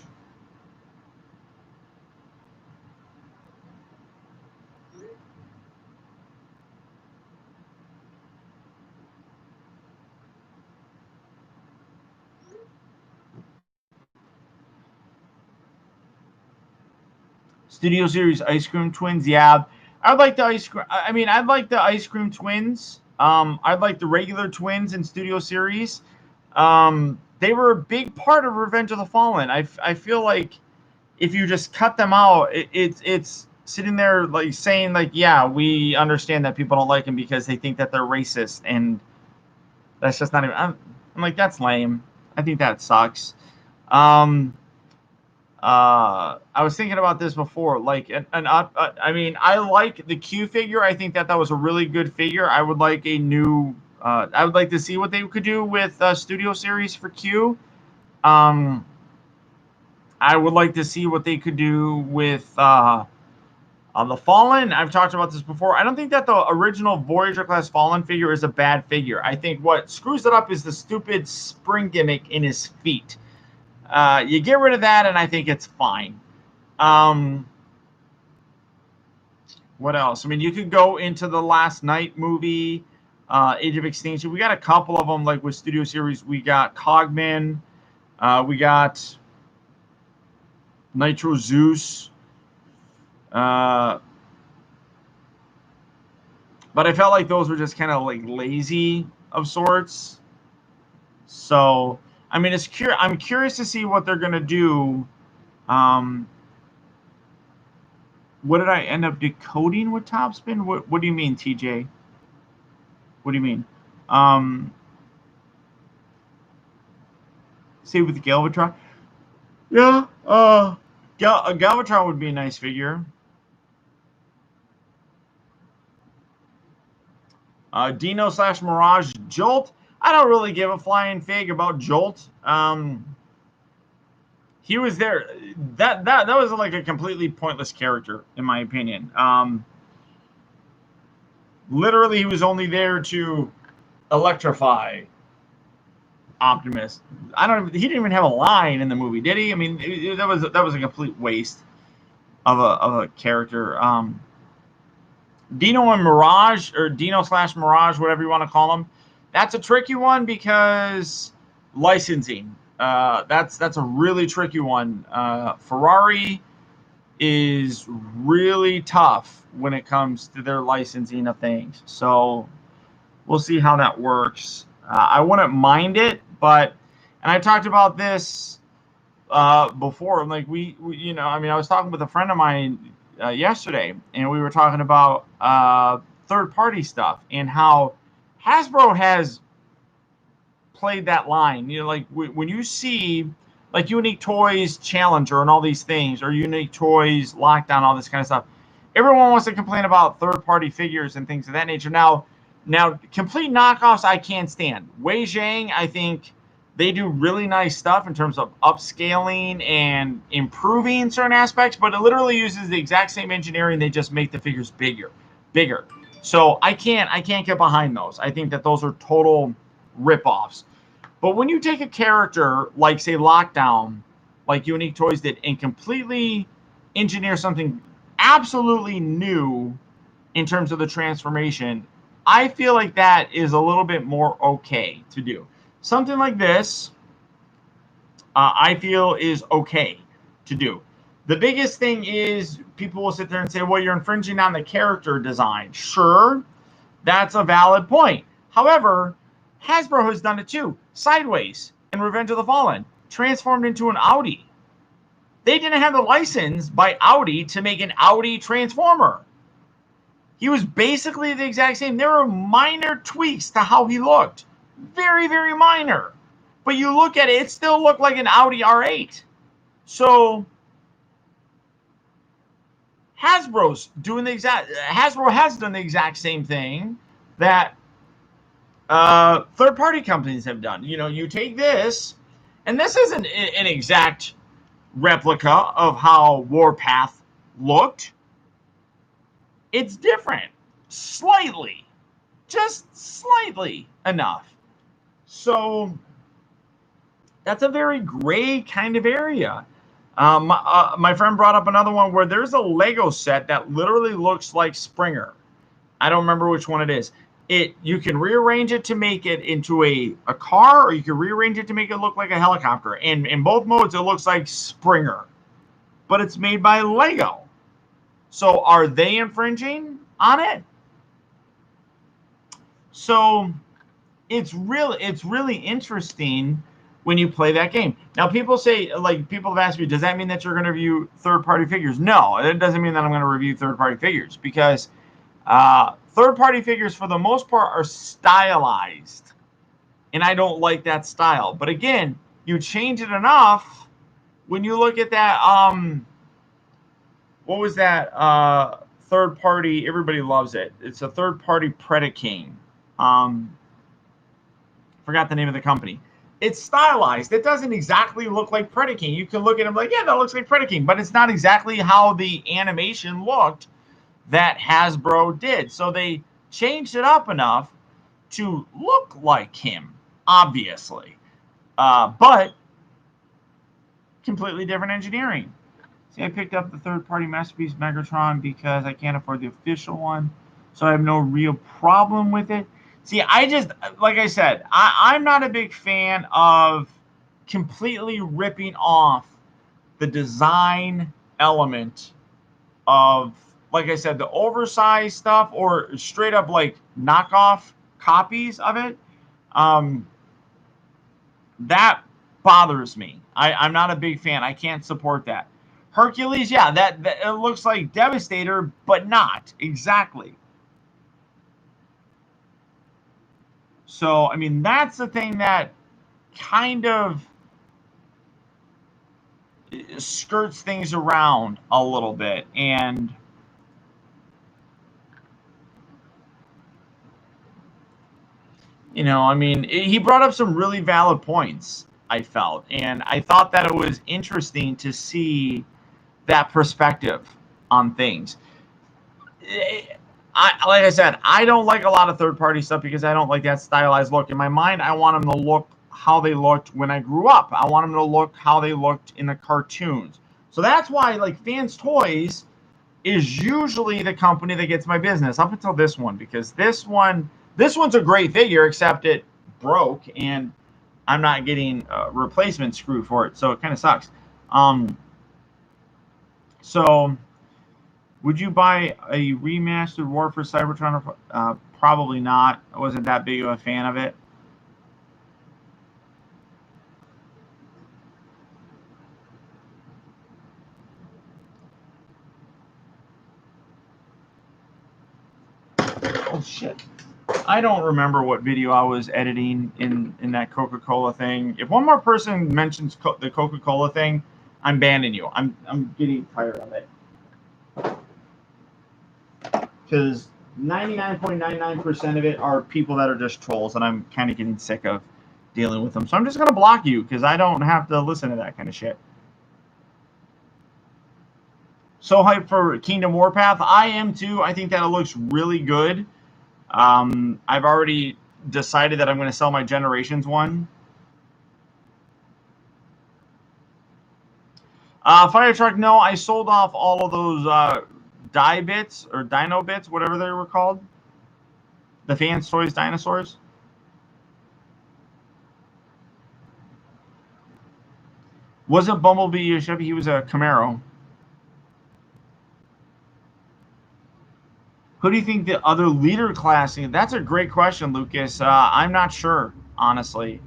Studio Series Ice Cream Twins, yeah. I'd like the ice cream. I mean, I'd like the Ice Cream Twins. I'd like the regular twins in Studio Series. They were a big part of Revenge of the Fallen. I feel like if you just cut them out, it's sitting there like saying like, yeah, we understand that people don't like them because they think that they're racist, and that's just not even. I'm like, that's lame. I think that sucks. Um, I was thinking about this before. Like, I mean, I like the Q figure. I think that was a really good figure. I would like a new. I would like to see what they could do with Studio Series for Q. Um, I would like to see what they could do with the Fallen. I've talked about this before. I don't think that the original Voyager class Fallen figure is a bad figure. I think what screws it up is the stupid spring gimmick in his feet. You get rid of that, and I think it's fine. What else? I mean, you could go into the Last Night movie, Age of Extinction. We got a couple of them, like with Studio Series. We got Cogman. We got Nitro Zeus. But I felt like those were just kind of like lazy of sorts. So, I mean, I'm curious to see what they're gonna do. What did I end up decoding with Topspin? What do you mean, TJ? What do you mean? Say with Galvatron. Yeah, Galvatron would be a nice figure. Dino / Mirage Jolt. I don't really give a flying fig about Jolt. He was there. That was like a completely pointless character, in my opinion. Literally, he was only there to electrify Optimus. I don't. He didn't even have a line in the movie, did he? I mean, that was a complete waste of a character. Dino and Mirage, or Dino / Mirage, whatever you want to call them, that's a tricky one because licensing. That's a really tricky one. Ferrari is really tough when it comes to their licensing of things. So we'll see how that works. I wouldn't mind it, but and I talked about this before. Like you know, I mean, I was talking with a friend of mine yesterday, and we were talking about third-party stuff and how Hasbro has played that line. You know, like when you see like Unique Toys Challenger and all these things, or Unique Toys Lockdown, all this kind of stuff. Everyone wants to complain about third-party figures and things of that nature. Now, complete knockoffs I can't stand. Wei Zhang, I think they do really nice stuff in terms of upscaling and improving certain aspects, but it literally uses the exact same engineering. They just make the figures bigger. So I can't get behind those. I think that those are total ripoffs. But when you take a character like, say, Lockdown, like Unique Toys did, and completely engineer something absolutely new in terms of the transformation, I feel like that is a little bit more okay to do. Something like this, I feel is okay to do. The biggest thing is people will sit there and say, well, you're infringing on the character design. Sure, that's a valid point. However, Hasbro has done it too. Sideways in Revenge of the Fallen, transformed into an Audi. They didn't have the license by Audi to make an Audi Transformer. He was basically the exact same. There were minor tweaks to how he looked. Very, very minor. But you look at it, it still looked like an Audi R8. So Hasbro has done the exact same thing that third-party companies have done. You know, you take this, and this isn't an exact replica of how Warpath looked. It's different, slightly, just slightly enough. So that's a very gray kind of area. My friend brought up another one where there's a Lego set that literally looks like Springer. I don't remember which one it is. You can rearrange it to make it into a car, or you can rearrange it to make it look like a helicopter. And in both modes, it looks like Springer, but it's made by Lego. So are they infringing on it? So it's really interesting when you play that game. Now, people say, like, people have asked me, does that mean that you're going to review third-party figures? No, it doesn't mean that I'm going to review third-party figures, because third-party figures, for the most part, are stylized, and I don't like that style. But again, you change it enough. When you look at that, what was that third-party? Everybody loves it. It's a third-party Predaking. Forgot the name of the company. It's stylized. It doesn't exactly look like Predaking. You can look at him like, yeah, that looks like Predaking, but it's not exactly how the animation looked that Hasbro did. So they changed it up enough to look like him, obviously, but completely different engineering. See, I picked up the third-party Masterpiece Megatron because I can't afford the official one, so I have no real problem with it. See, like I said, I'm not a big fan of completely ripping off the design element of, like I said, the oversized stuff, or straight up like knockoff copies of it. That bothers me. I'm not a big fan. I can't support that. Hercules, yeah, that it looks like Devastator, but not exactly. So, I mean, that's the thing that kind of skirts things around a little bit. And I mean, he brought up some really valid points, I felt. And I thought that it was interesting to see that perspective on things. Like I said, I don't like a lot of third-party stuff because I don't like that stylized look. In my mind, I want them to look how they looked when I grew up. I want them to look how they looked in the cartoons. So that's why, like, Fans Toys is usually the company that gets my business up until this one, because this one's a great figure, except it broke and I'm not getting a replacement screw for it, so it kind of sucks. So would you buy a remastered War for Cybertron? Probably not. I wasn't that big of a fan of it. Oh, shit. I don't remember what video I was editing in that Coca-Cola thing. If one more person mentions the Coca-Cola thing, I'm banning you. I'm getting tired of it. Because 99.99% of it are people that are just trolls, and I'm kind of getting sick of dealing with them. So I'm just going to block you, because I don't have to listen to that kind of shit. So hyped for Kingdom Warpath. I am too. I think that it looks really good. I've already decided that I'm going to sell my Generations one. Fire Truck, no. I sold off all of those die bits, or dino bits, whatever they were called. The Fans Toys dinosaurs. Wasn't Bumblebee a Chevy? He was a Camaro. Who do you think the other leader class is? That's a great question, Lucas. I'm not sure, honestly.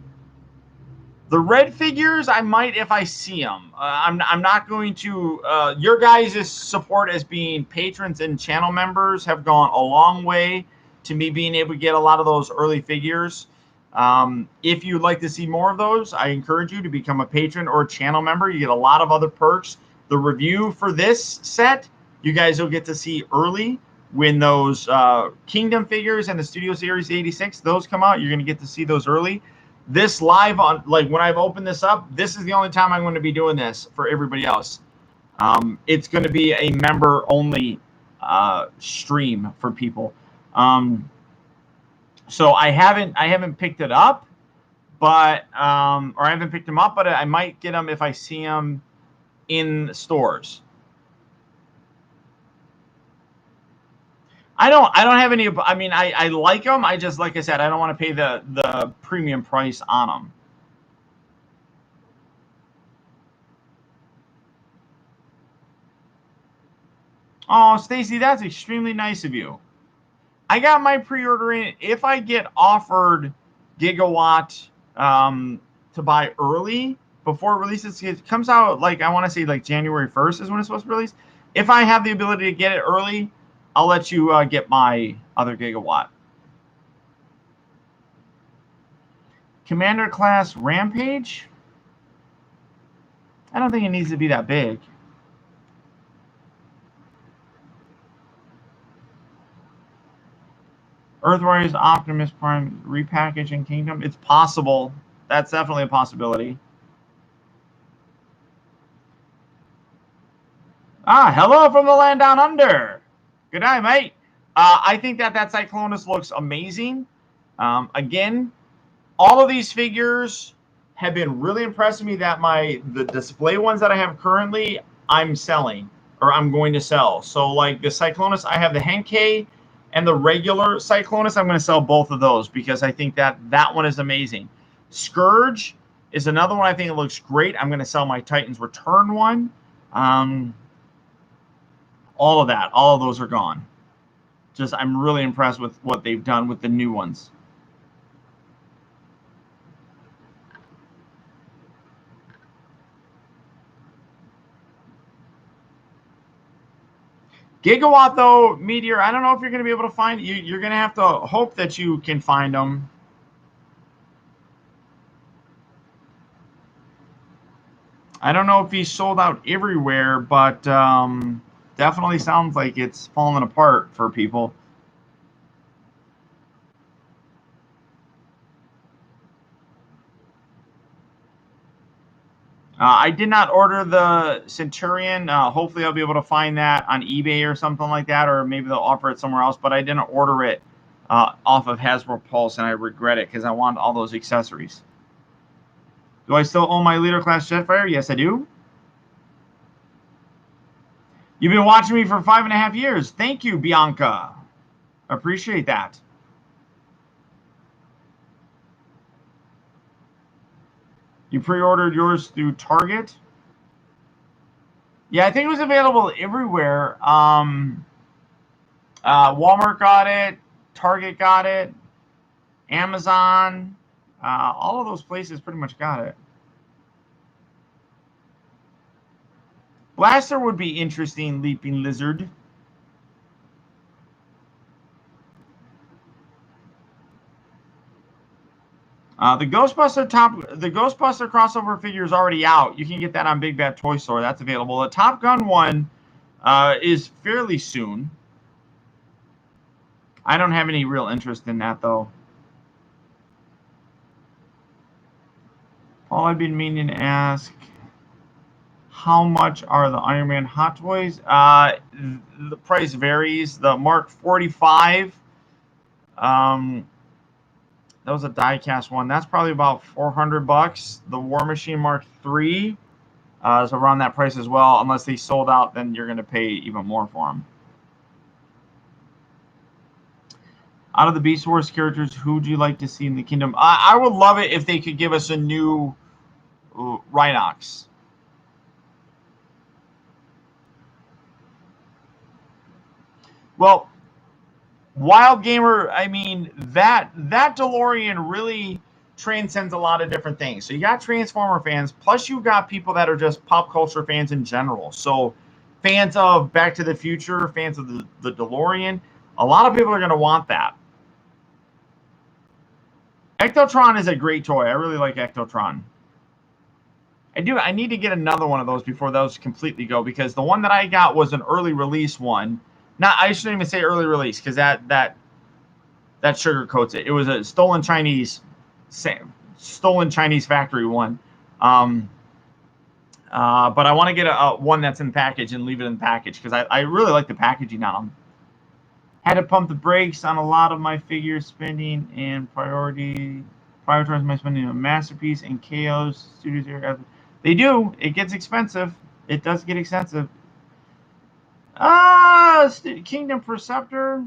The red figures, I might if I see them. I'm not going to. Your guys' support as being patrons and channel members have gone a long way to me being able to get a lot of those early figures. If you'd like to see more of those, I encourage you to become a patron or a channel member. You get a lot of other perks. The review for this set, you guys will get to see early. When those Kingdom figures and the Studio Series 86, those come out, you're going to get to see those early. This live, on like when I've opened this up, this is the only time I'm going to be doing this for everybody else. It's going to be a member-only stream for people. So I haven't picked it up, but or I haven't picked them up, but I might get them if I see them in stores. I don't have any. I mean, I like them. I just, like I said, I don't want to pay the premium price on them. Oh, Stacy, that's extremely nice of you. I got my pre-order in. If I get offered Gigawatt to buy early before it releases, it comes out like, I want to say like January 1st is when it's supposed to release. If I have the ability to get it early, I'll let you get my other Gigawatt. Commander class Rampage? I don't think it needs to be that big. Earthrise Optimus Prime repackage in Kingdom? It's possible. That's definitely a possibility. Ah, hello from the land down under. Good night, mate. I think that Cyclonus looks amazing. Again, all of these figures have been really impressing me. That the display ones that I have currently, I'm selling, or I'm going to sell. So like the Cyclonus, I have the Henkei and the regular Cyclonus. I'm going to sell both of those because I think that one is amazing. Scourge is another one I think it looks great. I'm going to sell my Titans Return one. All of those are gone. Just, I'm really impressed with what they've done with the new ones. Gigawatt, though, Meteor, I don't know if you're going to be able to find. You're going to have to hope that you can find them. I don't know if he's sold out everywhere, but definitely sounds like it's falling apart for people. I did not order the Centurion. Hopefully I'll be able to find that on eBay or something like that, or maybe they'll offer it somewhere else, but I didn't order it off of Hasbro Pulse, and I regret it because I want all those accessories. Do I still own my Leader Class Jetfire? Yes, I do. You've been watching me for 5.5 years. Thank you, Bianca. Appreciate that. You pre-ordered yours through Target? Yeah, I think it was available everywhere. Walmart got it. Target got it. Amazon. All of those places pretty much got it. Blaster would be interesting, Leaping Lizard. The Ghostbuster crossover figure is already out. You can get that on Big Bad Toy Store. That's available. The Top Gun one is fairly soon. I don't have any real interest in that, though. Paul, I've been meaning to ask, how much are the Iron Man Hot Toys? The price varies. The Mark 45, that was a die-cast one. That's probably about $400. The War Machine Mark III is around that price as well. Unless they sold out, then you're going to pay even more for them. Out of the Beast Wars characters, who would you like to see in the Kingdom? I would love it if they could give us a new Rhinox. Well, Wild Gamer, I mean, that DeLorean really transcends a lot of different things. So you got Transformer fans, plus you got people that are just pop culture fans in general. So fans of Back to the Future, fans of the DeLorean, a lot of people are going to want that. Ectotron is a great toy. I really like Ectotron. I need to get another one of those before those completely go, because the one that I got was an early release one. I shouldn't even say early release, because that sugarcoats it. It was a stolen Chinese factory one. But I want to get a one that's in package and leave it in package, because I really like the packaging on them. Had to pump the brakes on a lot of my figure spending and prioritize Prioritize my spending on Masterpiece and KO's Studios here. They do. It gets expensive. It does get expensive. Kingdom Preceptor.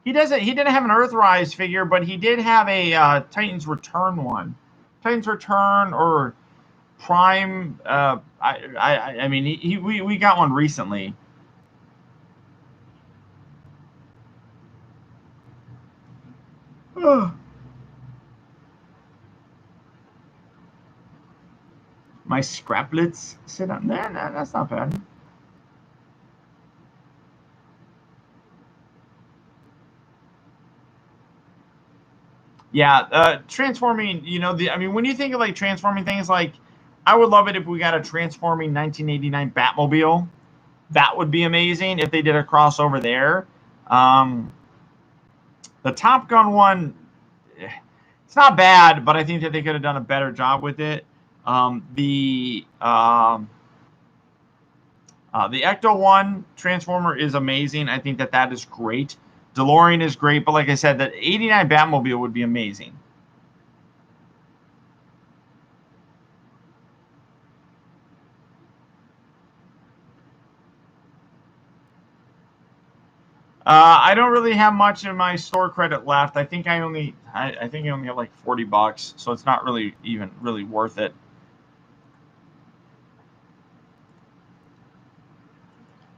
He doesn't. He didn't have an Earthrise figure, but he did have a Titan's Return one. Titan's Return or Prime. I mean, we got one recently. My scraplets sit on there. Nah, that's not bad. Yeah, transforming. You know, I mean, when you think of like transforming things, like I would love it if we got a transforming 1989 Batmobile. That would be amazing if they did a crossover there. The Top Gun one, it's not bad, but I think that they could have done a better job with it. The Ecto one Transformer is amazing. I think that is great. DeLorean is great, but like I said, that 89 Batmobile would be amazing. I don't really have much in my store credit left. I think I only have like $40, so it's not really even really worth it.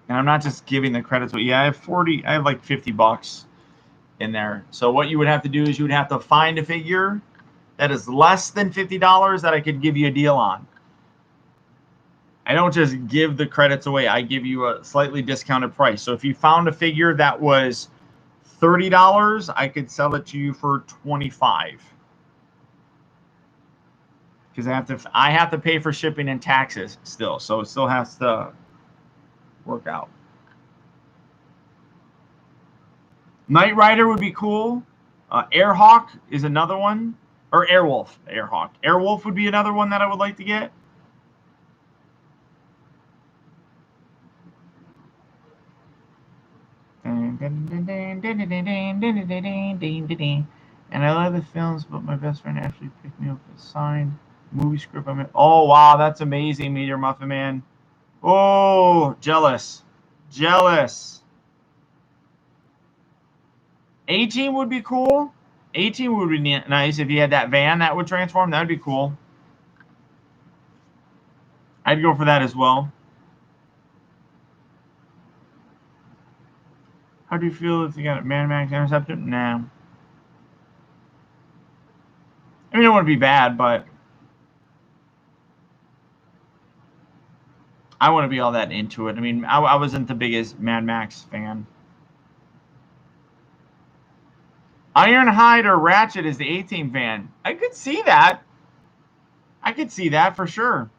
And I'm not just giving the credits, but yeah, I have like $50 in there. So what you would have to do is you would have to find a figure that is less than $50 that I could give you a deal on. I don't just give the credits away. I give you a slightly discounted price. So if you found a figure that was $30, I could sell it to you for $25. Because I have to pay for shipping and taxes still. So it still has to work out. Knight Rider would be cool. Airhawk is another one. Or Airwolf. Airhawk. Airwolf would be another one that I would like to get. And I love the films, but my best friend actually picked me up a signed movie script. Oh, wow, that's amazing, Meteor Muffin Man. Oh, jealous. Jealous. A-Team would be cool. A-Team would be nice if you had that van that would transform. That would be cool. I'd go for that as well. How do you feel if you got a Mad Max Interceptor? Nah. I mean, it wouldn't be bad, but I wouldn't be all that into it. I mean, I wasn't the biggest Mad Max fan. Ironhide or Ratchet is the A-Team fan. I could see that. I could see that for sure.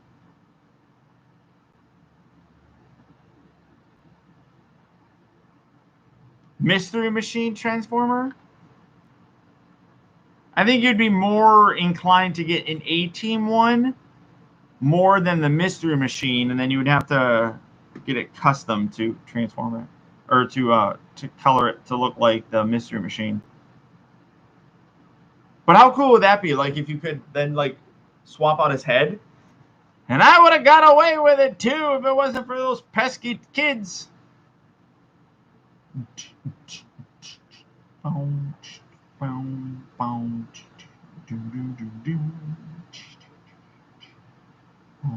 Mystery Machine Transformer? I think you'd be more inclined to get an A-Team one more than the Mystery Machine, and then you would have to get it custom to transform it or to color it to look like the Mystery Machine. But how cool would that be? Like if you could then like swap out his head, and I would have got away with it too if it wasn't for those pesky kids. All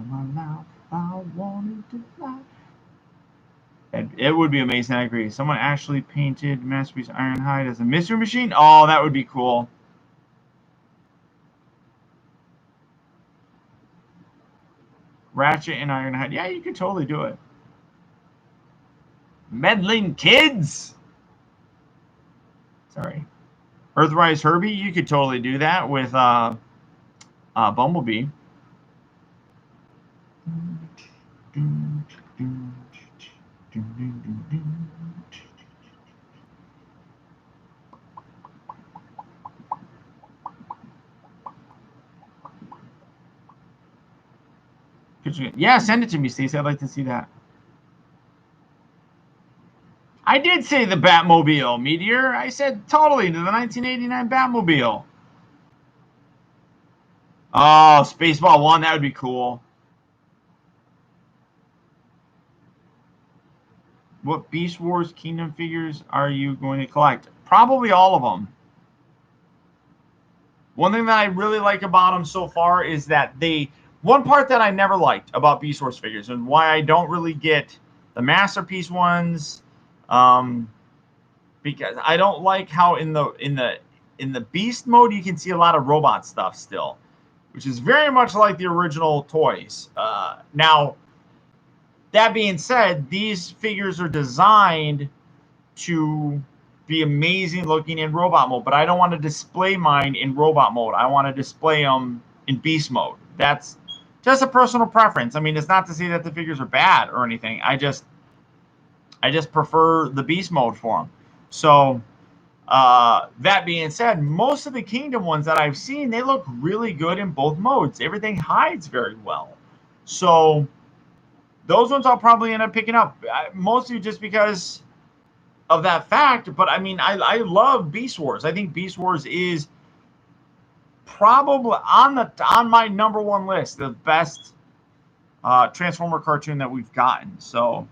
my life I wanted to fly. It would be amazing. I agree. Someone actually painted Masterpiece Ironhide as a Mystery Machine. Oh, that would be cool. Ratchet and Ironhide. Yeah, you could totally do it. Meddling kids. Sorry. Earthrise Herbie. You could totally do that with Bumblebee. Yeah, send it to me, Stacey. I'd like to see that. I did say the Batmobile, Meteor. I said totally to the 1989 Batmobile. Oh, Spaceball 1, that would be cool. What Beast Wars Kingdom figures are you going to collect? Probably all of them. One thing that I really like about them so far is that one part that I never liked about Beast Wars figures and why I don't really get the Masterpiece ones, because I don't like how in the Beast mode you can see a lot of robot stuff still, which is very much like the original toys. Now, that being said, these figures are designed to be amazing looking in robot mode, but I don't want to display mine in robot mode. I want to display them in beast mode. That's just a personal preference. I mean, it's not to say that the figures are bad or anything. I just prefer the beast mode for them. So that being said, most of the Kingdom ones that I've seen, they look really good in both modes. Everything hides very well. So those ones I'll probably end up picking up, mostly just because of that fact. But I mean, I love Beast Wars. I think Beast Wars is probably on my number one list, the best Transformer cartoon that we've gotten. So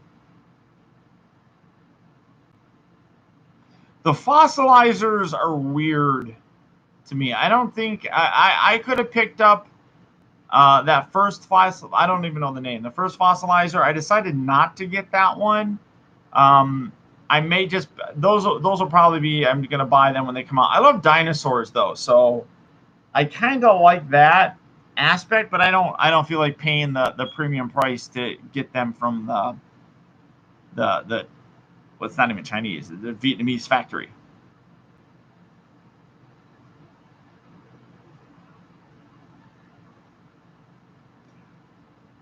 the fossilizers are weird to me. I don't think I could have picked up that first fossil. I don't even know the name. The first fossilizer. I decided not to get that one. I may just those will probably be. I'm gonna buy them when they come out. I love dinosaurs though, so I kind of like that aspect, but I don't feel like paying the premium price to get them from the well, it's not even Chinese, the Vietnamese factory.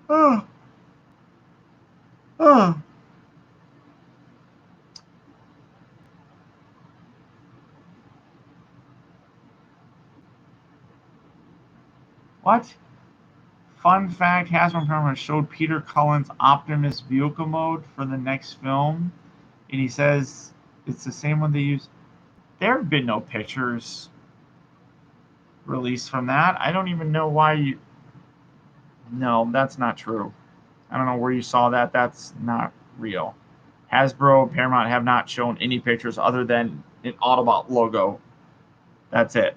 Oh, oh. What? Fun fact, Hasbro Promo showed Peter Cullen's Optimus vehicle mode for the next film, and he says it's the same one they use. There have been no pictures released from that. I don't even know why you... No, that's not true. I don't know where you saw that. That's not real. Hasbro, Paramount have not shown any pictures other than an Autobot logo. That's it.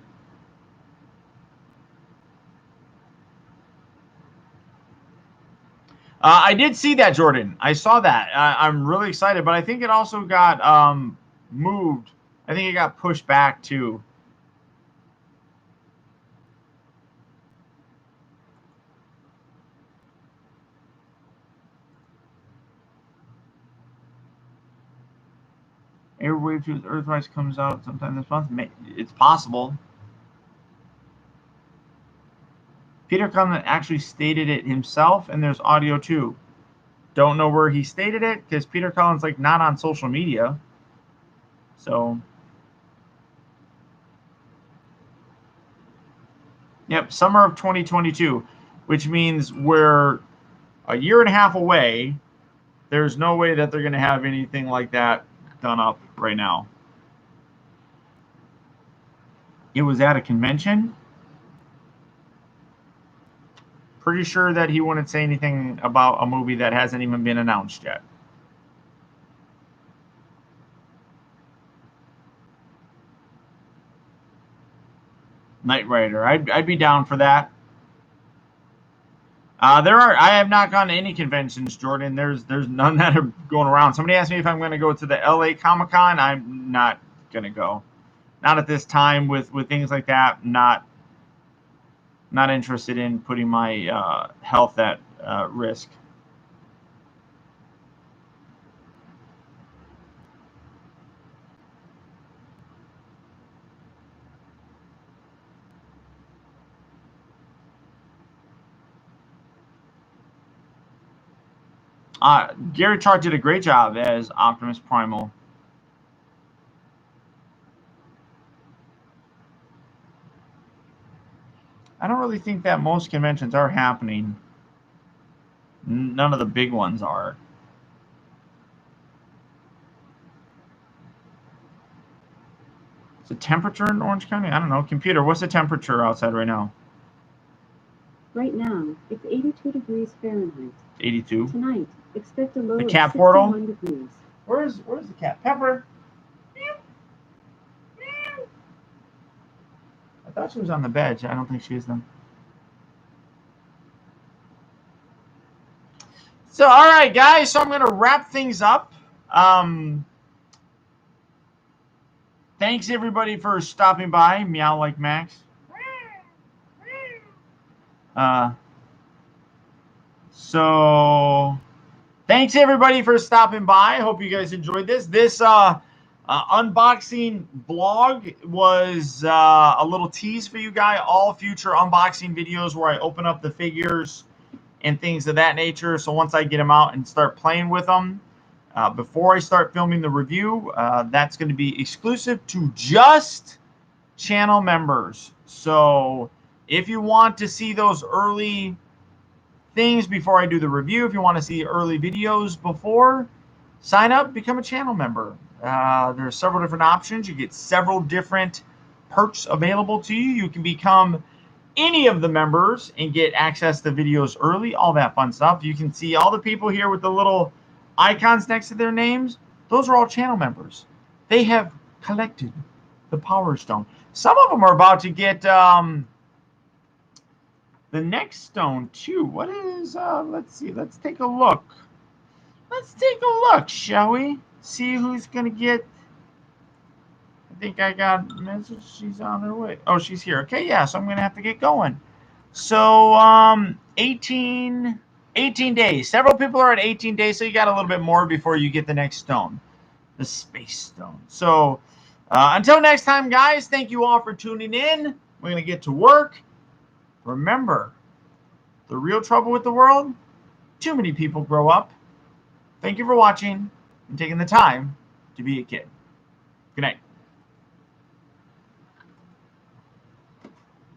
I did see that, Jordan. I saw that. I'm really excited, but I think it also got moved. I think it got pushed back too. Airwave to Earthrise comes out sometime this month. It's possible. Peter Cullen actually stated it himself, and there's audio too. Don't know where he stated it because Peter Cullen's like not on social media. So, yep, summer of 2022, which means we're a year and a half away. There's no way that they're going to have anything like that done up right now. It was at a convention. Pretty sure that he wouldn't say anything about a movie that hasn't even been announced yet. Knight Rider. I'd be down for that. I have not gone to any conventions, Jordan. There's none that are going around. Somebody asked me if I'm going to go to the LA Comic-Con. I'm not going to go. Not at this time with things like that. Not interested in putting my health at risk. Gary Chart did a great job as Optimus Primal. I don't really think that most conventions are happening. None of the big ones are. Is the temperature in Orange County? I don't know. Computer, what's the temperature outside right now? Right now, it's 82 degrees Fahrenheit. 82. Tonight, expect a low The of cat 61 portal. degrees. Where's the cat? Pepper. I thought she was on the bed. I don't think she is then. So, all right, guys. So I'm going to wrap things up. Thanks, everybody, for stopping by. Meow like Max. So, thanks, everybody, for stopping by. I hope you guys enjoyed this. This unboxing vlog was a little tease for you guys. All future unboxing videos where I open up the figures and things of that nature. So once I get them out and start playing with them, before I start filming the review, that's going to be exclusive to just channel members. So if you want to see those early things before I do the review, if you want to see early videos before, sign up, become a channel member. There are several different options. You get several different perks available to you. You can become any of the members and get access to videos early, all that fun stuff. You can see all the people here with the little icons next to their names. Those are all channel members. They have collected the Power Stone. Some of them are about to get the next stone too. What is, let's see, let's take a look. Let's take a look, shall we? See who's going to get. I think I got a message. She's on her way. Oh, she's here. Okay, yeah, so I'm going to have to get going. So, 18 days. Several people are at 18 days, so you got a little bit more before you get the next stone, the space stone. So, until next time, guys, thank you all for tuning in. We're going to get to work. Remember, the real trouble with the world, too many people grow up. Thank you for watching and taking the time to be a kid. Good night.